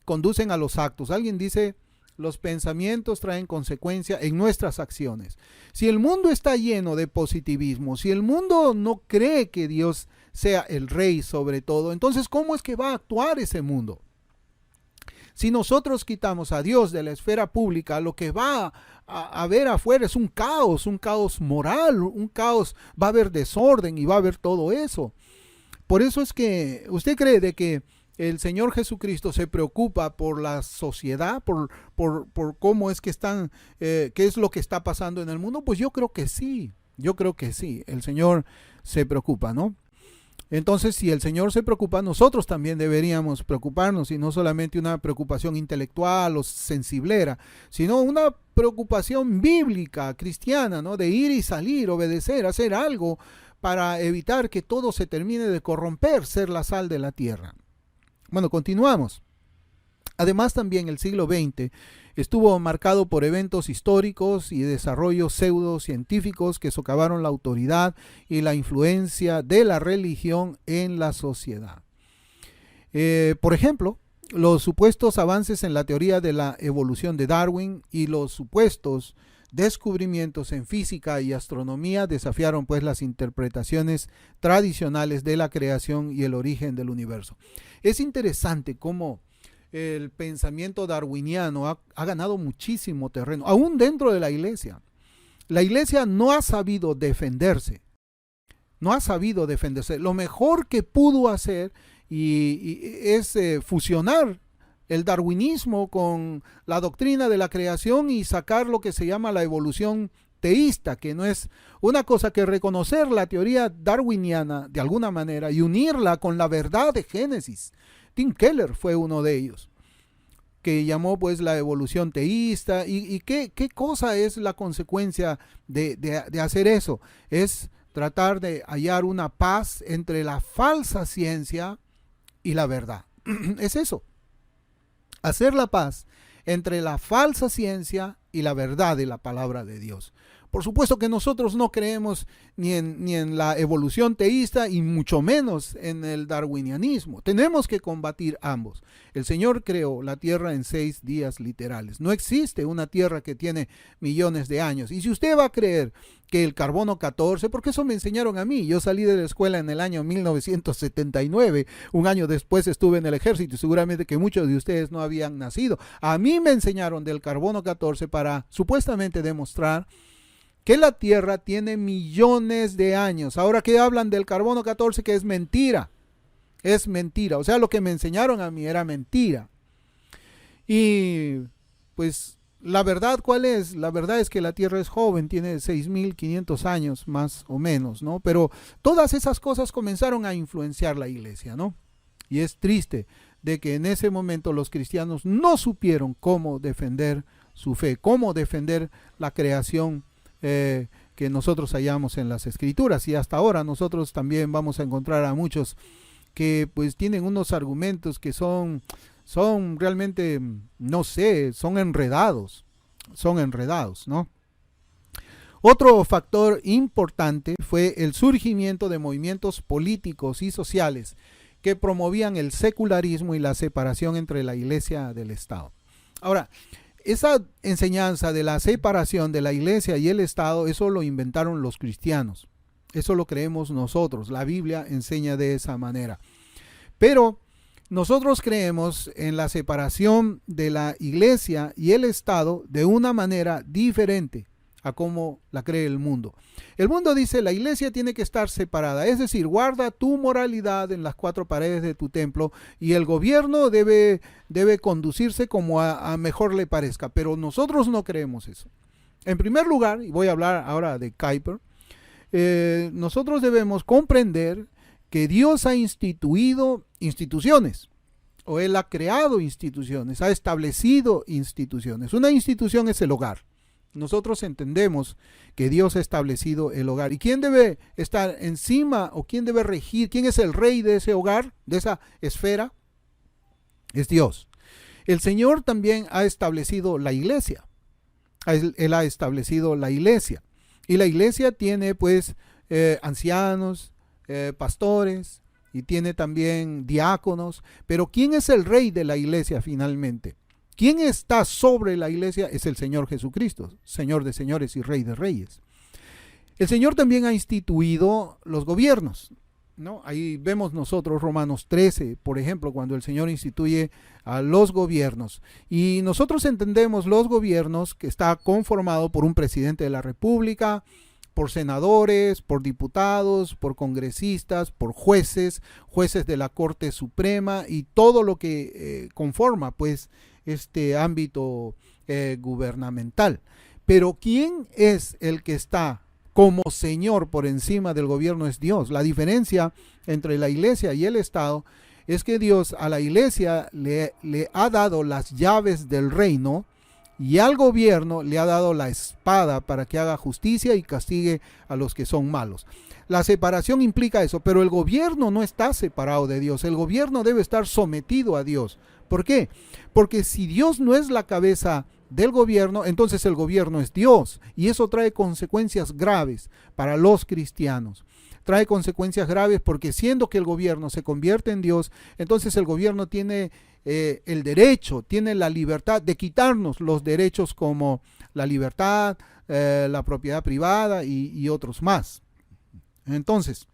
conducen a los actos. Alguien dice, los pensamientos traen consecuencia en nuestras acciones. Si el mundo está lleno de positivismo, si el mundo no cree que Dios sea el rey sobre todo, entonces ¿cómo es que va a actuar ese mundo? Si nosotros quitamos a Dios de la esfera pública, lo que va a haber afuera es un caos moral, un caos, va a haber desorden y va a haber todo eso. Por eso es que usted cree de que el Señor Jesucristo se preocupa por la sociedad, por cómo es que están, qué es lo que está pasando en el mundo. Pues yo creo que sí, el Señor se preocupa, ¿no? Entonces, si el Señor se preocupa, nosotros también deberíamos preocuparnos, y no solamente una preocupación intelectual o sensiblera, sino una preocupación bíblica, cristiana, ¿no? De ir y salir, obedecer, hacer algo para evitar que todo se termine de corromper, ser la sal de la tierra. Bueno, continuamos. Además, también el siglo XX estuvo marcado por eventos históricos y desarrollos pseudocientíficos que socavaron la autoridad y la influencia de la religión en la sociedad. Por ejemplo, los supuestos avances en la teoría de la evolución de Darwin y los supuestos descubrimientos en física y astronomía desafiaron pues las interpretaciones tradicionales de la creación y el origen del universo. Es interesante cómo el pensamiento darwiniano ha ganado muchísimo terreno, aún dentro de la iglesia. La iglesia no ha sabido defenderse. Lo mejor que pudo hacer es fusionar el darwinismo con la doctrina de la creación y sacar lo que se llama la evolución teísta, que no es una cosa que reconocer la teoría darwiniana de alguna manera y unirla con la verdad de Génesis. Tim Keller fue uno de ellos, que llamó pues la evolución teísta. ¿Y qué cosa es la consecuencia de hacer eso? Es tratar de hallar una paz entre la falsa ciencia y la verdad. Es eso. Hacer la paz entre la falsa ciencia y la verdad de la palabra de Dios. Por supuesto que nosotros no creemos ni en la evolución teísta y mucho menos en el darwinianismo. Tenemos que combatir ambos. El Señor creó la tierra en 6 días literales. No existe una tierra que tiene millones de años. Y si usted va a creer que el carbono 14, porque eso me enseñaron a mí. Yo salí de la escuela en el año 1979. Un año después estuve en el ejército y seguramente que muchos de ustedes no habían nacido. A mí me enseñaron del carbono 14 para supuestamente demostrar que la Tierra tiene millones de años. Ahora que hablan del carbono 14, que es mentira. Es mentira. O sea, lo que me enseñaron a mí era mentira. Y pues la verdad, ¿cuál es? La verdad es que la Tierra es joven, tiene 6.500 años más o menos, ¿no? Pero todas esas cosas comenzaron a influenciar la iglesia, ¿no? Y es triste de que en ese momento los cristianos no supieron cómo defender su fe, cómo defender la creación que nosotros hallamos en las escrituras. Y hasta ahora nosotros también vamos a encontrar a muchos que pues tienen unos argumentos que son realmente, no sé, son enredados, ¿no? Otro factor importante fue el surgimiento de movimientos políticos y sociales que promovían el secularismo y la separación entre la iglesia del Estado. Ahora, esa enseñanza de la separación de la iglesia y el Estado, eso lo inventaron los cristianos. Eso lo creemos nosotros. La Biblia enseña de esa manera. Pero nosotros creemos en la separación de la iglesia y el Estado de una manera diferente a como la cree el mundo. El mundo dice la iglesia tiene que estar separada, es decir, guarda tu moralidad en las 4 paredes de tu templo y el gobierno debe conducirse como a mejor le parezca, pero nosotros no creemos eso. En primer lugar, y voy a hablar ahora de Kuyper, nosotros debemos comprender que Dios ha instituido instituciones, o Él ha creado instituciones, ha establecido instituciones. Una institución es el hogar. Nosotros entendemos que Dios ha establecido el hogar. ¿Y quién debe estar encima o quién debe regir? ¿Quién es el rey de ese hogar, de esa esfera? Es Dios. El Señor también ha establecido la iglesia. Él ha establecido la iglesia. Y la iglesia tiene pues ancianos, pastores y tiene también diáconos. Pero ¿quién es el rey de la iglesia finalmente? ¿Quién está sobre la iglesia? Es el Señor Jesucristo, Señor de señores y Rey de reyes. El Señor también ha instituido los gobiernos. ¿no? Ahí vemos nosotros Romanos 13, por ejemplo, cuando el Señor instituye a los gobiernos. Y nosotros entendemos los gobiernos que está conformado por un presidente de la República, por senadores, por diputados, por congresistas, por jueces, jueces de la Corte Suprema y todo lo que conforma pues este ámbito gubernamental. Pero ¿quién es el que está como Señor por encima del gobierno? Es Dios. La diferencia entre la iglesia y el Estado es que Dios a la iglesia le ha dado las llaves del reino y al gobierno le ha dado la espada para que haga justicia y castigue a los que son malos. La separación implica eso, pero el gobierno no está separado de Dios. El gobierno debe estar sometido a Dios. ¿Por qué? Porque si Dios no es la cabeza del gobierno, entonces el gobierno es Dios. Y eso trae consecuencias graves para los cristianos. Trae consecuencias graves porque siendo que el gobierno se convierte en Dios, entonces el gobierno tiene el derecho, tiene la libertad de quitarnos los derechos como la libertad, la propiedad privada y otros más. Entonces,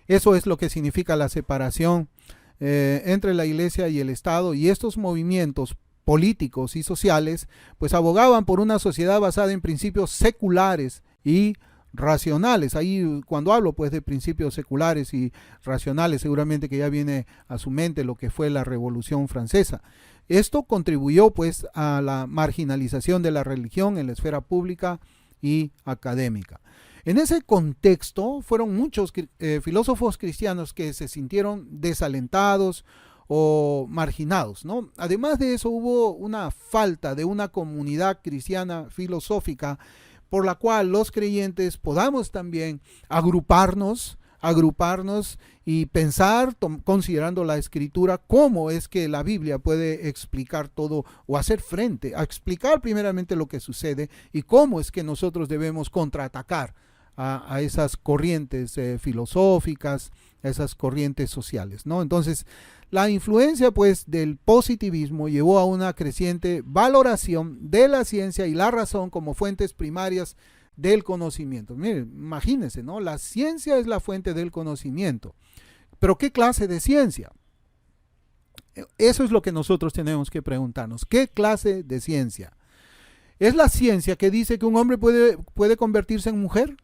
eso es lo que significa la separación entre la iglesia y el Estado, y estos movimientos políticos y sociales pues abogaban por una sociedad basada en principios seculares y racionales. Ahí cuando hablo pues de principios seculares y racionales, seguramente que ya viene a su mente lo que fue la Revolución Francesa. Esto contribuyó pues a la marginalización de la religión en la esfera pública y académica. En ese contexto fueron muchos filósofos cristianos que se sintieron desalentados o marginados, ¿no? Además de eso hubo una falta de una comunidad cristiana filosófica por la cual los creyentes podamos también agruparnos y pensar, considerando la escritura, cómo es que la Biblia puede explicar todo o hacer frente a explicar primeramente lo que sucede y cómo es que nosotros debemos contraatacar a esas corrientes filosóficas, a esas corrientes sociales, ¿no? Entonces, la influencia pues del positivismo llevó a una creciente valoración de la ciencia y la razón como fuentes primarias del conocimiento. Miren, imagínense, ¿no? La ciencia es la fuente del conocimiento. Pero ¿qué clase de ciencia? Eso es lo que nosotros tenemos que preguntarnos. ¿Qué clase de ciencia? ¿Es la ciencia que dice que un hombre puede convertirse en mujer?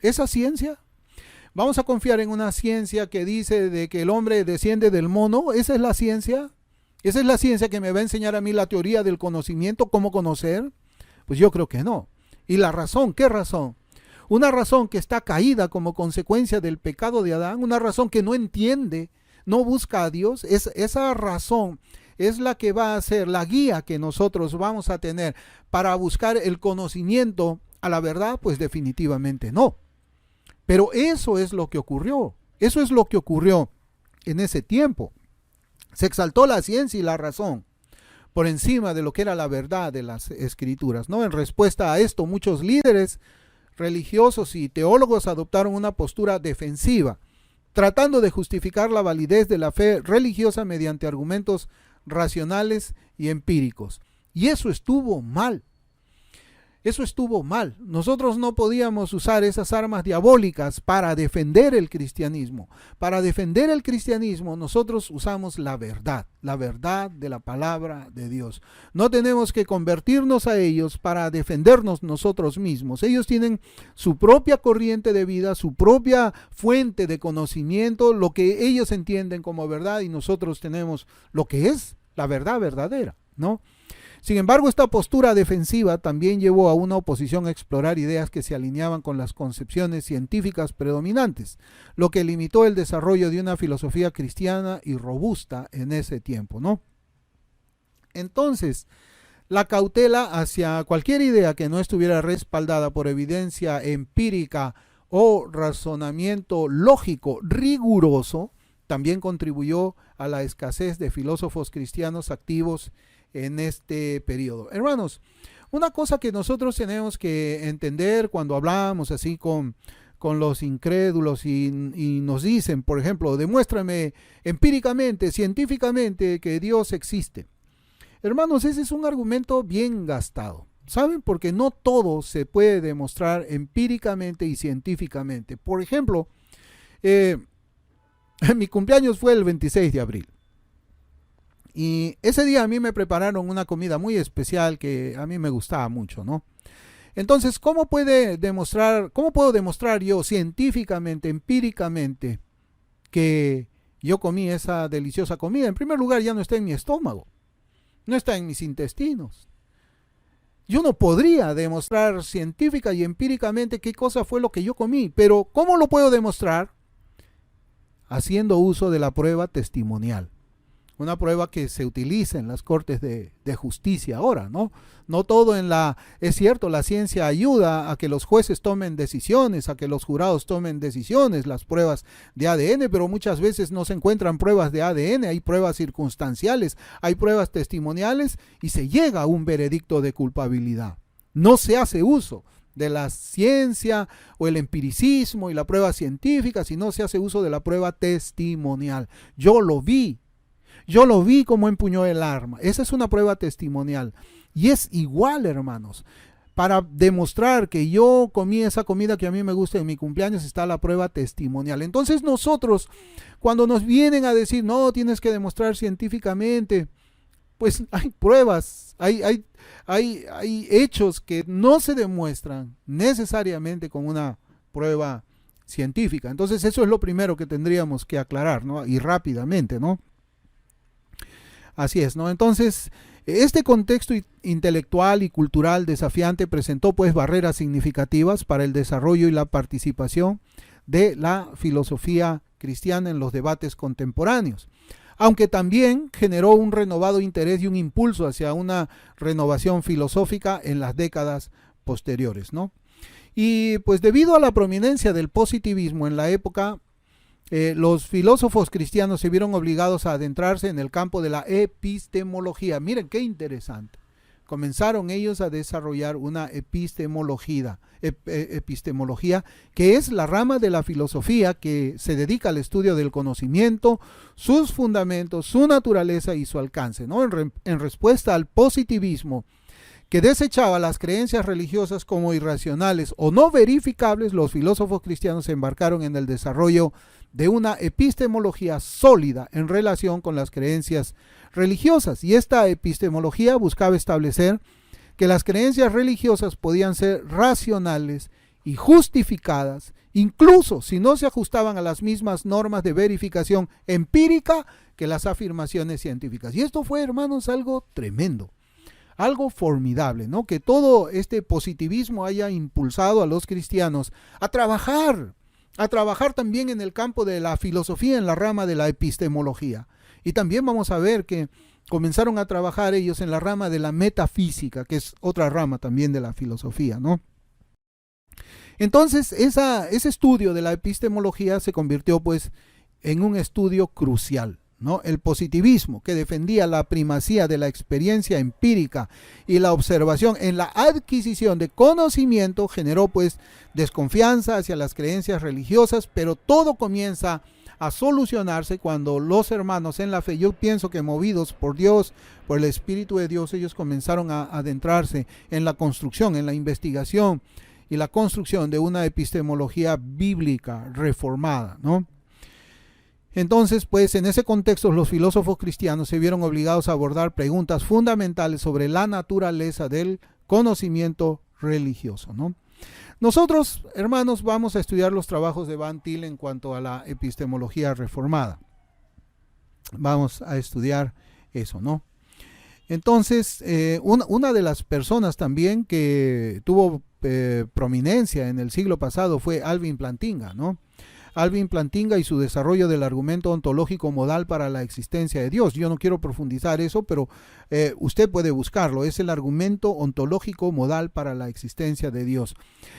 ¿Esa ciencia? ¿Vamos a confiar en una ciencia que dice de que el hombre desciende del mono? ¿Esa es la ciencia? ¿Esa es la ciencia que me va a enseñar a mí la teoría del conocimiento, cómo conocer? Pues yo creo que no. ¿Y la razón? ¿Qué razón? Una razón que está caída como consecuencia del pecado de Adán, una razón que no entiende, no busca a Dios. Esa razón es la que va a ser la guía que nosotros vamos a tener para buscar el conocimiento a la verdad. Pues definitivamente no. Pero eso es lo que ocurrió. Eso es lo que ocurrió en ese tiempo. Se exaltó la ciencia y la razón por encima de lo que era la verdad de las escrituras, ¿no? En respuesta a esto, muchos líderes religiosos y teólogos adoptaron una postura defensiva, tratando de justificar la validez de la fe religiosa mediante argumentos racionales y empíricos. Y eso estuvo mal. Eso estuvo mal. Nosotros no podíamos usar esas armas diabólicas para defender el cristianismo. Para defender el cristianismo nosotros usamos la verdad de la palabra de Dios. No tenemos que convertirnos a ellos para defendernos nosotros mismos. Ellos tienen su propia corriente de vida, su propia fuente de conocimiento, lo que ellos entienden como verdad, y nosotros tenemos lo que es la verdad verdadera, ¿no? Sin embargo, esta postura defensiva también llevó a una oposición a explorar ideas que se alineaban con las concepciones científicas predominantes, lo que limitó el desarrollo de una filosofía cristiana y robusta en ese tiempo, ¿no? Entonces, la cautela hacia cualquier idea que no estuviera respaldada por evidencia empírica o razonamiento lógico riguroso también contribuyó a la escasez de filósofos cristianos activos en este periodo. Hermanos, una cosa que nosotros tenemos que entender cuando hablamos así con los incrédulos y nos dicen, por ejemplo, demuéstrame empíricamente, científicamente que Dios existe. Hermanos, ese es un argumento bien gastado. ¿Saben? Porque no todo se puede demostrar empíricamente y científicamente. Por ejemplo, Mi cumpleaños fue el 26 de abril. Y ese día a mí me prepararon una comida muy especial que a mí me gustaba mucho, ¿no? Entonces, ¿cómo puedo demostrar yo científicamente, empíricamente, que yo comí esa deliciosa comida? En primer lugar, ya no está en mi estómago, no está en mis intestinos. Yo no podría demostrar científica y empíricamente qué cosa fue lo que yo comí, pero ¿cómo lo puedo demostrar? Haciendo uso de la prueba testimonial. Una prueba que se utiliza en las cortes de justicia ahora, ¿no? No todo es cierto, la ciencia ayuda a que los jueces tomen decisiones, a que los jurados tomen decisiones, las pruebas de ADN, pero muchas veces no se encuentran pruebas de ADN, hay pruebas circunstanciales, hay pruebas testimoniales y se llega a un veredicto de culpabilidad. No se hace uso de la ciencia o el empiricismo y la prueba científica, sino se hace uso de la prueba testimonial. Yo lo vi como empuñó el arma. Esa es una prueba testimonial. Y es igual, hermanos. Para demostrar que yo comí esa comida que a mí me gusta en mi cumpleaños está la prueba testimonial. Entonces nosotros, cuando nos vienen a decir, no, tienes que demostrar científicamente, pues hay pruebas, hay hechos que no se demuestran necesariamente con una prueba científica. Entonces eso es lo primero que tendríamos que aclarar, ¿no? Y rápidamente, ¿no? Así es, ¿no? Entonces, este contexto intelectual y cultural desafiante presentó pues barreras significativas para el desarrollo y la participación de la filosofía cristiana en los debates contemporáneos, aunque también generó un renovado interés y un impulso hacia una renovación filosófica en las décadas posteriores, ¿no? Y pues debido a la prominencia del positivismo en la época, los filósofos cristianos se vieron obligados a adentrarse en el campo de la epistemología. Miren qué interesante. Comenzaron ellos a desarrollar una epistemología, que es la rama de la filosofía que se dedica al estudio del conocimiento, sus fundamentos, su naturaleza y su alcance, ¿no? En respuesta al positivismo, que desechaba las creencias religiosas como irracionales o no verificables, los filósofos cristianos se embarcaron en el desarrollo de una epistemología sólida en relación con las creencias religiosas. Y esta epistemología buscaba establecer que las creencias religiosas podían ser racionales y justificadas, incluso si no se ajustaban a las mismas normas de verificación empírica que las afirmaciones científicas. Y esto fue, hermanos, algo tremendo. Algo formidable, ¿no? Que todo este positivismo haya impulsado a los cristianos a trabajar también en el campo de la filosofía, en la rama de la epistemología. Y también vamos a ver que comenzaron a trabajar ellos en la rama de la metafísica, que es otra rama también de la filosofía, ¿no? Entonces, ese estudio de la epistemología se convirtió pues en un estudio crucial, ¿no? El positivismo, que defendía la primacía de la experiencia empírica y la observación en la adquisición de conocimiento, generó pues desconfianza hacia las creencias religiosas, pero todo comienza a solucionarse cuando los hermanos en la fe, yo pienso que movidos por Dios, por el Espíritu de Dios, ellos comenzaron a adentrarse en la construcción, en la investigación y la construcción de una epistemología bíblica reformada, ¿no? Entonces, pues en ese contexto los filósofos cristianos se vieron obligados a abordar preguntas fundamentales sobre la naturaleza del conocimiento religioso, ¿no? Nosotros, hermanos, vamos a estudiar los trabajos de Van Til en cuanto a la epistemología reformada. Vamos a estudiar eso, ¿no? Entonces, una de las personas también que tuvo prominencia en el siglo pasado fue Alvin Plantinga, ¿no? Alvin Plantinga y su desarrollo del argumento ontológico modal para la existencia de Dios. Yo no quiero profundizar eso, pero usted puede buscarlo. Es el argumento ontológico modal para la existencia de Dios.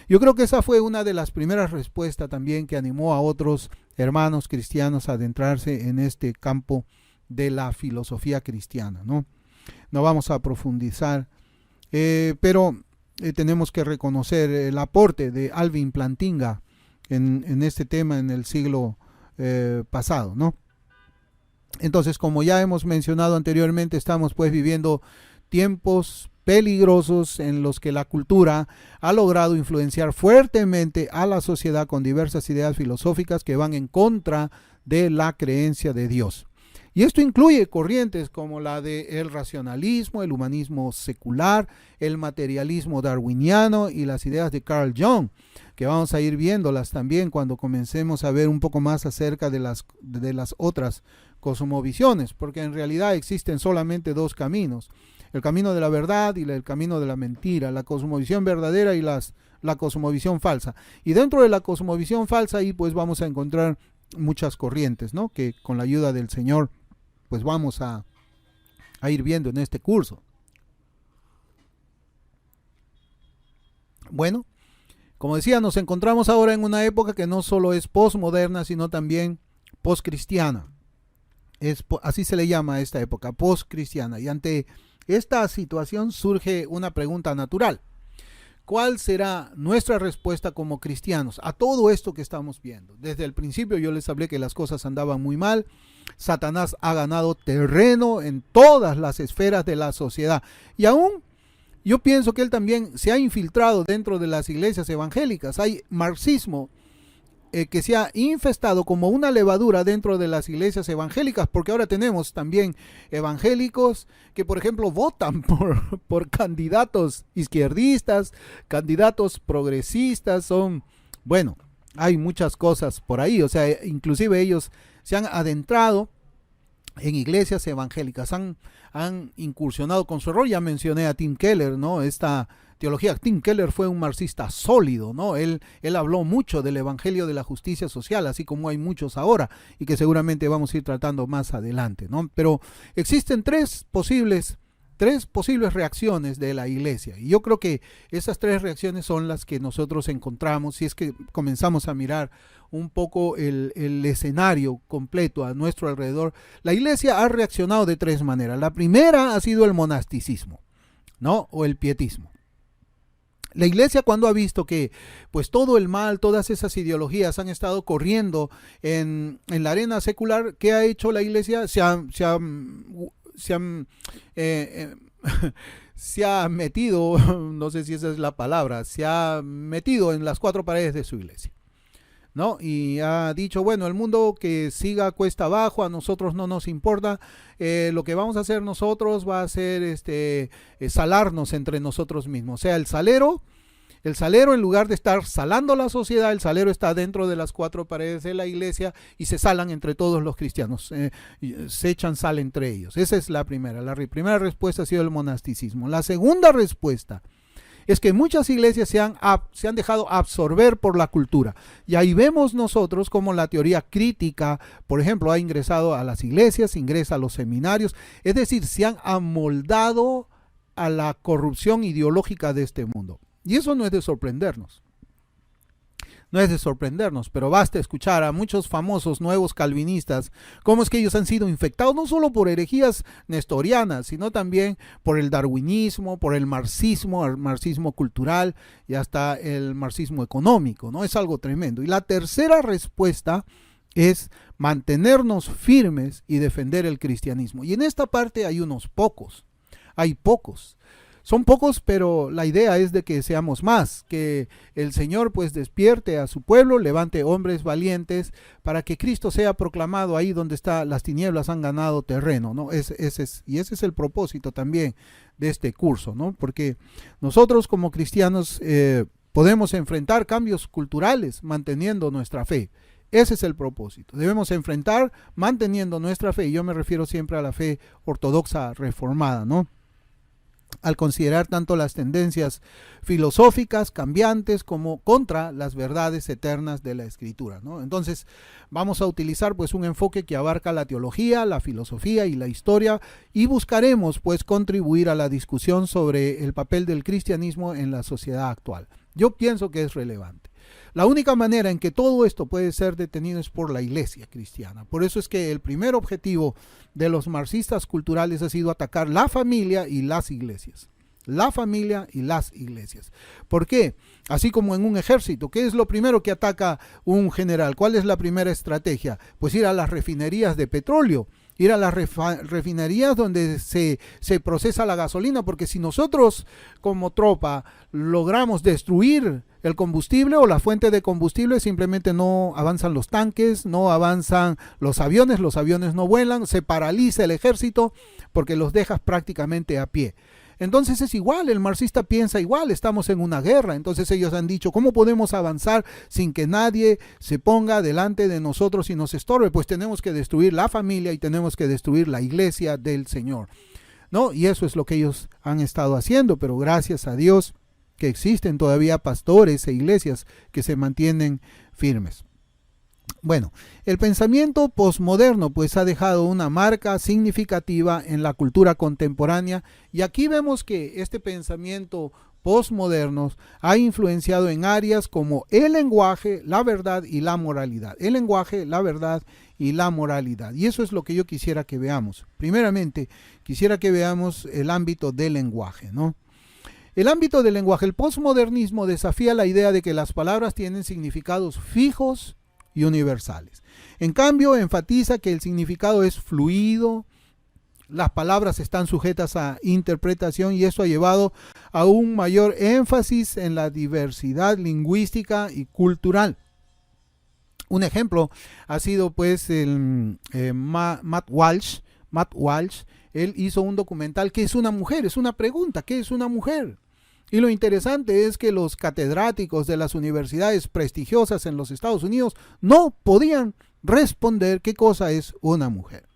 Yo creo que esa fue una de las primeras respuestas también que animó a otros hermanos cristianos a adentrarse en este campo de la filosofía cristiana, ¿no? No vamos a profundizar, pero tenemos que reconocer el aporte de Alvin Plantinga en este tema en el siglo pasado, ¿no? Entonces, como ya hemos mencionado anteriormente, estamos pues viviendo tiempos peligrosos en los que la cultura ha logrado influenciar fuertemente a la sociedad con diversas ideas filosóficas que van en contra de la creencia de Dios. Y esto incluye corrientes como la del racionalismo, el humanismo secular, el materialismo darwiniano y las ideas de Carl Jung, que vamos a ir viéndolas también cuando comencemos a ver un poco más acerca de las otras cosmovisiones, porque en realidad existen solamente dos caminos: el camino de la verdad y el camino de la mentira, la cosmovisión verdadera y la cosmovisión falsa. Y dentro de la cosmovisión falsa ahí pues vamos a encontrar muchas corrientes, ¿no?, que con la ayuda del Señor pues vamos a ir viendo en este curso. Bueno, como decía, nos encontramos ahora en una época que no solo es postmoderna, sino también postcristiana. Así se le llama a esta época, postcristiana. Y ante esta situación surge una pregunta natural: ¿cuál será nuestra respuesta como cristianos a todo esto que estamos viendo? Desde el principio yo les hablé que las cosas andaban muy mal. Satanás ha ganado terreno en todas las esferas de la sociedad. Y aún yo pienso que él también se ha infiltrado dentro de las iglesias evangélicas. Hay marxismo que se ha infestado como una levadura dentro de las iglesias evangélicas, porque ahora tenemos también evangélicos que, por ejemplo, votan por candidatos izquierdistas, candidatos progresistas. Bueno, hay muchas cosas por ahí. O sea, inclusive ellos se han adentrado en iglesias evangélicas, han incursionado con su error. Ya mencioné a Tim Keller, ¿no?, esta teología. Tim Keller fue un marxista sólido, ¿no? Él habló mucho del evangelio de la justicia social, así como hay muchos ahora y que seguramente vamos a ir tratando más adelante, ¿no? Pero existen tres posibles reacciones de la iglesia, y yo creo que esas tres reacciones son las que nosotros encontramos si es que comenzamos a mirar un poco el escenario completo a nuestro alrededor. La iglesia ha reaccionado de tres maneras. La primera ha sido el monasticismo, ¿no?, o el pietismo. La iglesia, cuando ha visto que pues todo el mal, todas esas ideologías han estado corriendo en la arena secular, ¿qué ha hecho la iglesia? Se ha metido, no sé si esa es la palabra, se ha metido en las cuatro paredes de su iglesia, ¿no? Y ha dicho, bueno, el mundo que siga cuesta abajo, a nosotros no nos importa. Lo que vamos a hacer nosotros va a ser salarnos entre nosotros mismos. O sea, el salero, en lugar de estar salando la sociedad, el salero está dentro de las cuatro paredes de la iglesia y se salan entre todos los cristianos, se echan sal entre ellos. Esa es la primera. La primera respuesta ha sido el monasticismo. La segunda respuesta es que muchas iglesias se han dejado absorber por la cultura. Y ahí vemos nosotros como la teoría crítica, por ejemplo, ha ingresado a las iglesias, ingresa a los seminarios. Es decir, se han amoldado a la corrupción ideológica de este mundo. Y eso no es de sorprendernos. No es de sorprendernos, pero basta escuchar a muchos famosos nuevos calvinistas cómo es que ellos han sido infectados no solo por herejías nestorianas, sino también por el darwinismo, por el marxismo cultural y hasta el marxismo económico, ¿no? Es algo tremendo. Y la tercera respuesta es mantenernos firmes y defender el cristianismo. Y en esta parte hay unos pocos, hay pocos. Son pocos, pero la idea es de que seamos más, que el Señor pues despierte a su pueblo, levante hombres valientes para que Cristo sea proclamado ahí donde las tinieblas han ganado terreno, ¿no? Ese es el propósito también de este curso, ¿no? Porque nosotros como cristianos podemos enfrentar cambios culturales manteniendo nuestra fe. Ese es el propósito. Debemos enfrentar manteniendo nuestra fe, y yo me refiero siempre a la fe ortodoxa reformada, ¿no? Al considerar tanto las tendencias filosóficas cambiantes como contra las verdades eternas de la Escritura, ¿no? Entonces vamos a utilizar pues un enfoque que abarca la teología, la filosofía y la historia, y buscaremos pues contribuir a la discusión sobre el papel del cristianismo en la sociedad actual. Yo pienso que es relevante. La única manera en que todo esto puede ser detenido es por la iglesia cristiana. Por eso es que el primer objetivo de los marxistas culturales ha sido atacar la familia y las iglesias. La familia y las iglesias. ¿Por qué? Así como en un ejército, ¿qué es lo primero que ataca un general? ¿Cuál es la primera estrategia? Pues ir a las refinerías de petróleo ir a las refinerías donde se procesa la gasolina, porque si nosotros como tropa logramos destruir el combustible o la fuente de combustible, simplemente no avanzan los tanques, no avanzan los aviones no vuelan, se paraliza el ejército porque los dejas prácticamente a pie. Entonces es igual, el marxista piensa igual, estamos en una guerra. Entonces ellos han dicho, ¿cómo podemos avanzar sin que nadie se ponga delante de nosotros y nos estorbe? Pues tenemos que destruir la familia y tenemos que destruir la iglesia del Señor, ¿no? Y eso es lo que ellos han estado haciendo, pero gracias a Dios que existen todavía pastores e iglesias que se mantienen firmes. Bueno, el pensamiento posmoderno pues ha dejado una marca significativa en la cultura contemporánea, y aquí vemos que este pensamiento posmoderno ha influenciado en áreas como el lenguaje, la verdad y la moralidad. El lenguaje, la verdad y la moralidad. Y eso es lo que yo quisiera que veamos. Primeramente, quisiera que veamos el ámbito del lenguaje, ¿no? El ámbito del lenguaje. El posmodernismo desafía la idea de que las palabras tienen significados fijos y universales. En cambio, enfatiza que el significado es fluido, las palabras están sujetas a interpretación, y eso ha llevado a un mayor énfasis en la diversidad lingüística y cultural. Un ejemplo ha sido pues el Matt Walsh. Él hizo un documental. ¿Qué es una mujer? Es una pregunta. ¿Qué es una mujer? Y lo interesante es que los catedráticos de las universidades prestigiosas en los Estados Unidos no podían responder qué cosa es una mujer.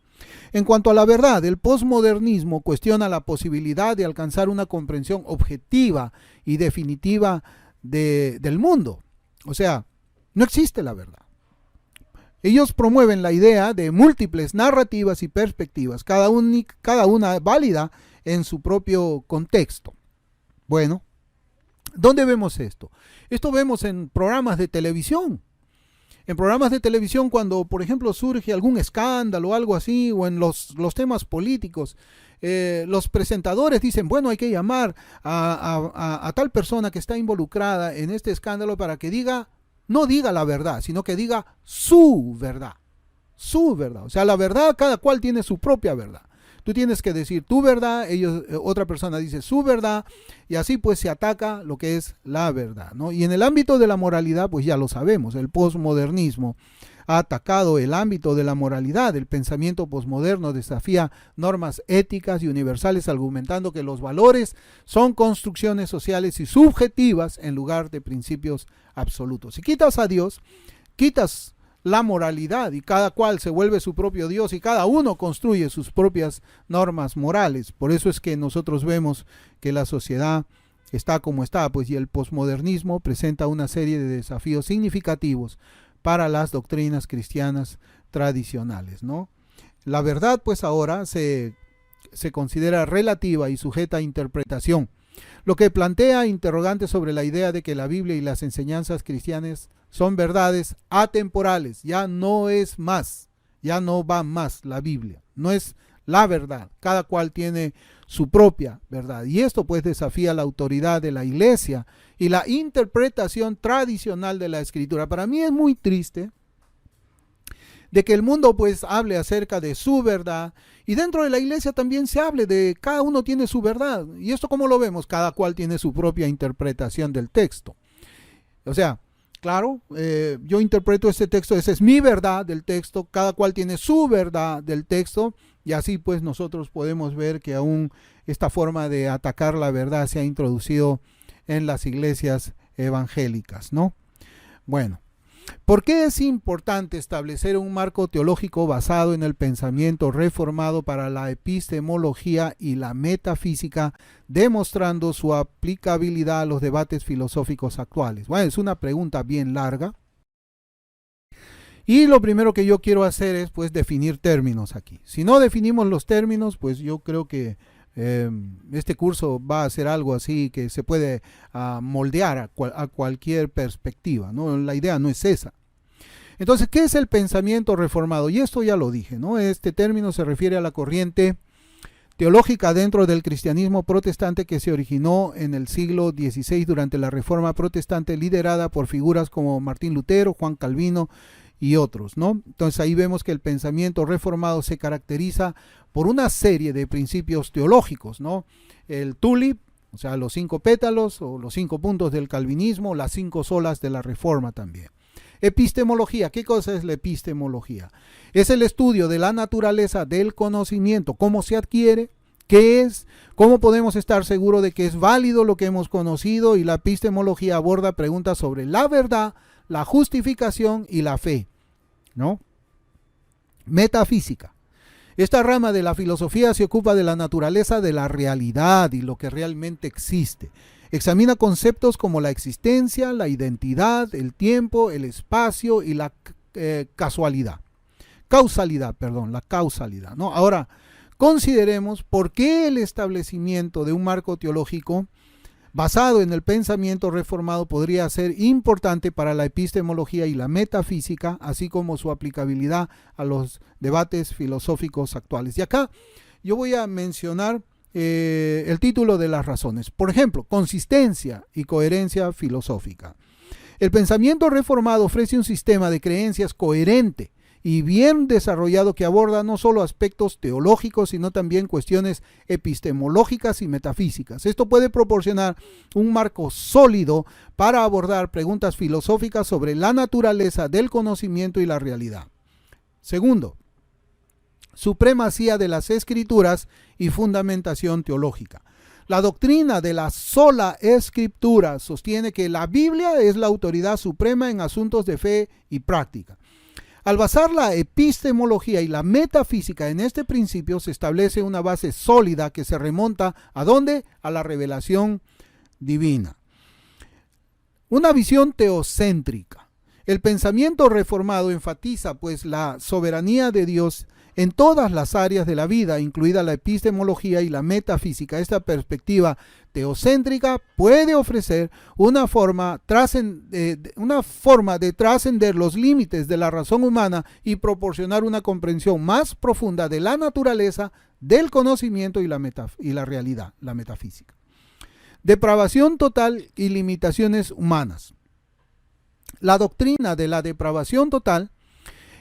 En cuanto a la verdad, el posmodernismo cuestiona la posibilidad de alcanzar una comprensión objetiva y definitiva del mundo. O sea, no existe la verdad. Ellos promueven la idea de múltiples narrativas y perspectivas, cada una válida en su propio contexto. Bueno, ¿dónde vemos esto? Esto vemos en programas de televisión. En programas de televisión, cuando, por ejemplo, surge algún escándalo o algo así, o en los temas políticos, los presentadores dicen, bueno, hay que llamar a tal persona que está involucrada en este escándalo para que no diga la verdad, sino que diga su verdad. Su verdad. O sea, la verdad, cada cual tiene su propia verdad. Tú tienes que decir tu verdad, otra persona dice su verdad, y así pues se ataca lo que es la verdad, ¿no? Y en el ámbito de la moralidad, pues ya lo sabemos, el posmodernismo ha atacado el ámbito de la moralidad. El pensamiento posmoderno desafía normas éticas y universales, argumentando que los valores son construcciones sociales y subjetivas en lugar de principios absolutos. Si quitas a Dios, quitas la moralidad, y cada cual se vuelve su propio Dios y cada uno construye sus propias normas morales. Por eso es que nosotros vemos que la sociedad está como está, pues, y el posmodernismo presenta una serie de desafíos significativos para las doctrinas cristianas tradicionales, ¿no? La verdad pues ahora se considera relativa y sujeta a interpretación, lo que plantea interrogantes sobre la idea de que la Biblia y las enseñanzas cristianas son verdades atemporales. Ya no es más, ya no va más la Biblia, no es la verdad, cada cual tiene su propia verdad, y esto pues desafía la autoridad de la iglesia y la interpretación tradicional de la escritura. Para mí es muy triste de que el mundo pues hable acerca de su verdad, y dentro de la iglesia también se hable de cada uno tiene su verdad. Y esto, ¿cómo lo vemos? Cada cual tiene su propia interpretación del texto. O sea, claro, yo interpreto este texto, esa es mi verdad del texto, cada cual tiene su verdad del texto, y así pues nosotros podemos ver que aún esta forma de atacar la verdad se ha introducido en las iglesias evangélicas, ¿no? Bueno, ¿por qué es importante establecer un marco teológico basado en el pensamiento reformado para la epistemología y la metafísica, demostrando su aplicabilidad a los debates filosóficos actuales? Bueno, es una pregunta bien larga. Y lo primero que yo quiero hacer es pues definir términos aquí. Si no definimos los términos, pues yo creo que este curso va a ser algo así que se puede moldear a cualquier perspectiva, ¿no? La idea no es esa. Entonces, ¿qué es el pensamiento reformado? Y esto ya lo dije, ¿no? Este término se refiere a la corriente teológica dentro del cristianismo protestante que se originó en el siglo XVI durante la Reforma Protestante, liderada por figuras como Martín Lutero, Juan Calvino y otros, ¿no? Entonces ahí vemos que el pensamiento reformado se caracteriza por una serie de principios teológicos, ¿no? El tulip, o sea, los 5 pétalos o los 5 puntos del calvinismo, las 5 solas de la reforma también. Epistemología, ¿qué cosa es la epistemología? Es el estudio de la naturaleza del conocimiento, cómo se adquiere, qué es, cómo podemos estar seguros de que es válido lo que hemos conocido, y la epistemología aborda preguntas sobre la verdad, la justificación y la fe, ¿no? Metafísica. Esta rama de la filosofía se ocupa de la naturaleza de la realidad y lo que realmente existe. Examina conceptos como la existencia, la identidad, el tiempo, el espacio y la causalidad, ¿no? Ahora, consideremos por qué el establecimiento de un marco teológico basado en el pensamiento reformado podría ser importante para la epistemología y la metafísica, así como su aplicabilidad a los debates filosóficos actuales. Y acá yo voy a mencionar el título de las razones. Por ejemplo, consistencia y coherencia filosófica. El pensamiento reformado ofrece un sistema de creencias coherente y bien desarrollado que aborda no solo aspectos teológicos, sino también cuestiones epistemológicas y metafísicas. Esto puede proporcionar un marco sólido para abordar preguntas filosóficas sobre la naturaleza del conocimiento y la realidad. Segundo, supremacía de las escrituras y fundamentación teológica. La doctrina de la sola escritura sostiene que la Biblia es la autoridad suprema en asuntos de fe y práctica. Al basar la epistemología y la metafísica en este principio, se establece una base sólida que se remonta ¿a dónde? A la revelación divina. Una visión teocéntrica. El pensamiento reformado enfatiza pues la soberanía de Dios en todas las áreas de la vida, incluida la epistemología y la metafísica. Esta perspectiva teocéntrica puede ofrecer una forma de trascender los límites de la razón humana y proporcionar una comprensión más profunda de la naturaleza, del conocimiento y la realidad, la metafísica. Depravación total y limitaciones humanas. La doctrina de la depravación total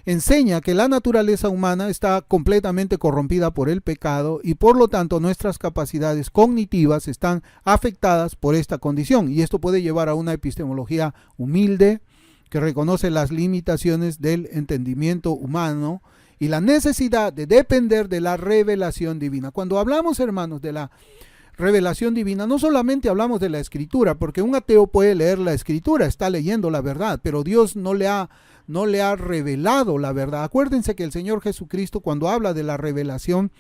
enseña que la naturaleza humana está completamente corrompida por el pecado y por lo tanto nuestras capacidades cognitivas están afectadas por esta condición, y esto puede llevar a una epistemología humilde que reconoce las limitaciones del entendimiento humano y la necesidad de depender de la revelación divina. Cuando hablamos, hermanos, de la revelación divina, no solamente hablamos de la escritura, porque un ateo puede leer la escritura, está leyendo la verdad, pero Dios no le ha revelado la verdad. Acuérdense que el Señor Jesucristo, cuando habla de la revelación,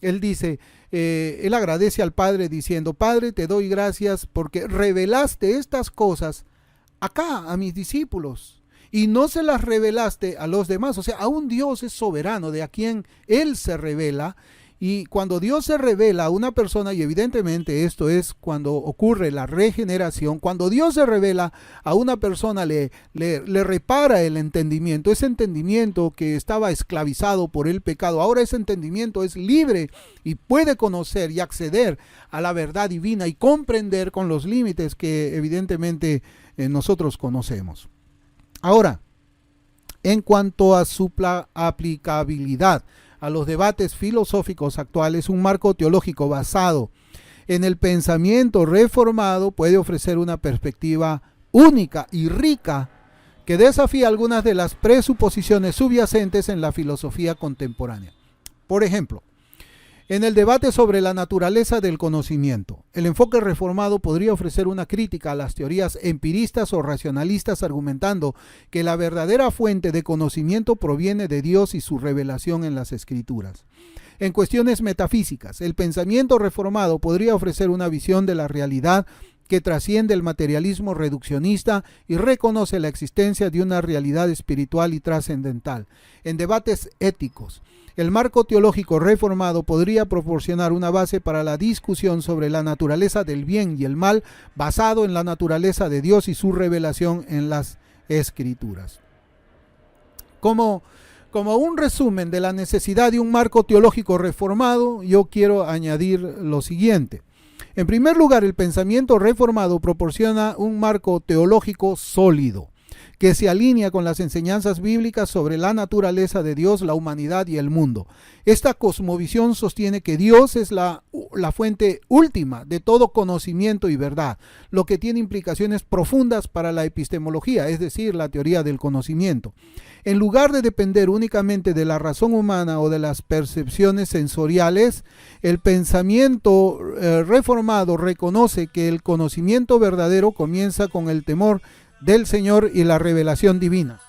Él dice, Él agradece al Padre diciendo: Padre, te doy gracias porque revelaste estas cosas acá a mis discípulos y no se las revelaste a los demás. O sea, aún Dios es soberano de a quien Él se revela. Y cuando Dios se revela a una persona, y evidentemente esto es cuando ocurre la regeneración, cuando Dios se revela a una persona, le repara el entendimiento, ese entendimiento que estaba esclavizado por el pecado. Ahora ese entendimiento es libre y puede conocer y acceder a la verdad divina y comprender con los límites que evidentemente nosotros conocemos. Ahora, en cuanto a su aplicabilidad a los debates filosóficos actuales, un marco teológico basado en el pensamiento reformado puede ofrecer una perspectiva única y rica que desafía algunas de las presuposiciones subyacentes en la filosofía contemporánea. Por ejemplo, en el debate sobre la naturaleza del conocimiento, el enfoque reformado podría ofrecer una crítica a las teorías empiristas o racionalistas, argumentando que la verdadera fuente de conocimiento proviene de Dios y su revelación en las Escrituras. En cuestiones metafísicas, el pensamiento reformado podría ofrecer una visión de la realidad que trasciende el materialismo reduccionista y reconoce la existencia de una realidad espiritual y trascendental. En debates éticos, el marco teológico reformado podría proporcionar una base para la discusión sobre la naturaleza del bien y el mal, basado en la naturaleza de Dios y su revelación en las Escrituras. Como un resumen de la necesidad de un marco teológico reformado, yo quiero añadir lo siguiente. En primer lugar, el pensamiento reformado proporciona un marco teológico sólido que se alinea con las enseñanzas bíblicas sobre la naturaleza de Dios, la humanidad y el mundo. Esta cosmovisión sostiene que Dios es la fuente última de todo conocimiento y verdad, lo que tiene implicaciones profundas para la epistemología, es decir, la teoría del conocimiento. En lugar de depender únicamente de la razón humana o de las percepciones sensoriales, el pensamiento reformado reconoce que el conocimiento verdadero comienza con el temor del Señor y la revelación divina.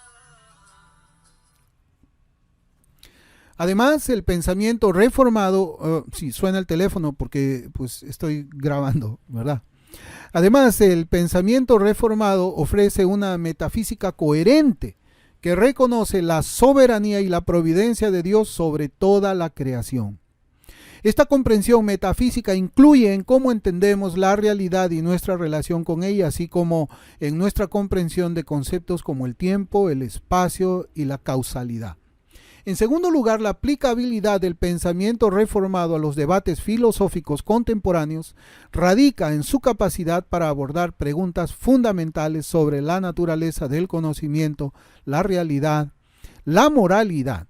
Además, el pensamiento reformado, sí, suena el teléfono porque pues estoy grabando, ¿verdad? Además, el pensamiento reformado ofrece una metafísica coherente que reconoce la soberanía y la providencia de Dios sobre toda la creación. Esta comprensión metafísica incluye en cómo entendemos la realidad y nuestra relación con ella, así como en nuestra comprensión de conceptos como el tiempo, el espacio y la causalidad. En segundo lugar, la aplicabilidad del pensamiento reformado a los debates filosóficos contemporáneos radica en su capacidad para abordar preguntas fundamentales sobre la naturaleza del conocimiento, la realidad, la moralidad.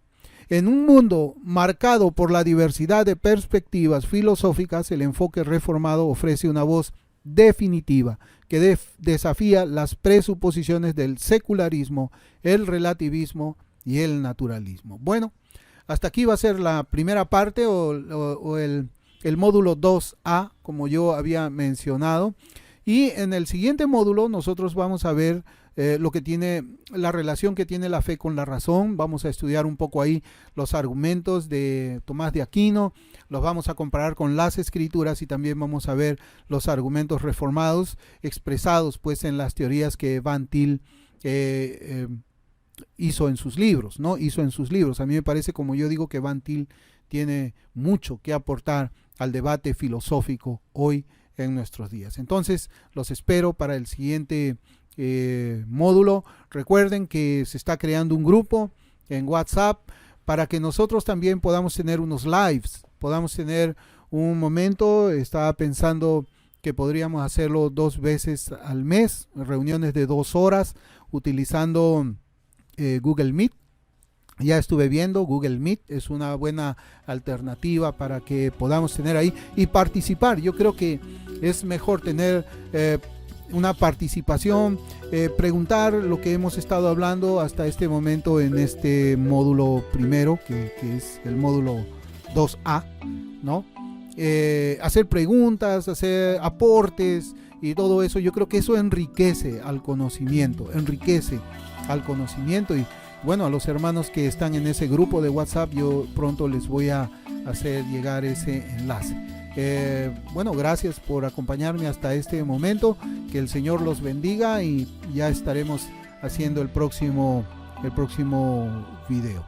En un mundo marcado por la diversidad de perspectivas filosóficas, el enfoque reformado ofrece una voz definitiva que desafía las presuposiciones del secularismo, el relativismo y el naturalismo. Bueno, hasta aquí va a ser la primera parte o el módulo 2A, como yo había mencionado. Y en el siguiente módulo nosotros vamos a ver lo que tiene la relación que tiene la fe con la razón. Vamos a estudiar un poco ahí los argumentos de Tomás de Aquino, los vamos a comparar con las escrituras y también vamos a ver los argumentos reformados expresados pues en las teorías que Van Til hizo en sus libros, ¿no? Hizo en sus libros. A mí me parece, como yo digo, que Van Til tiene mucho que aportar al debate filosófico hoy en nuestros días. Entonces, los espero para el siguiente módulo. Recuerden que se está creando un grupo en WhatsApp para que nosotros también podamos tener unos lives, podamos tener un momento. Estaba pensando que podríamos hacerlo 2 veces al mes, reuniones de 2 horas utilizando Google Meet. Ya estuve viendo, Google Meet es una buena alternativa para que podamos tener ahí y participar. Yo creo que es mejor tener una participación, preguntar lo que hemos estado hablando hasta este momento en este módulo primero, que es el módulo 2A, ¿no? Hacer preguntas, hacer aportes y todo eso. Yo creo que eso enriquece al conocimiento, y bueno, a los hermanos que están en ese grupo de WhatsApp, yo pronto les voy a hacer llegar ese enlace. Bueno, gracias por acompañarme hasta este momento. Que el Señor los bendiga y ya estaremos haciendo el próximo video.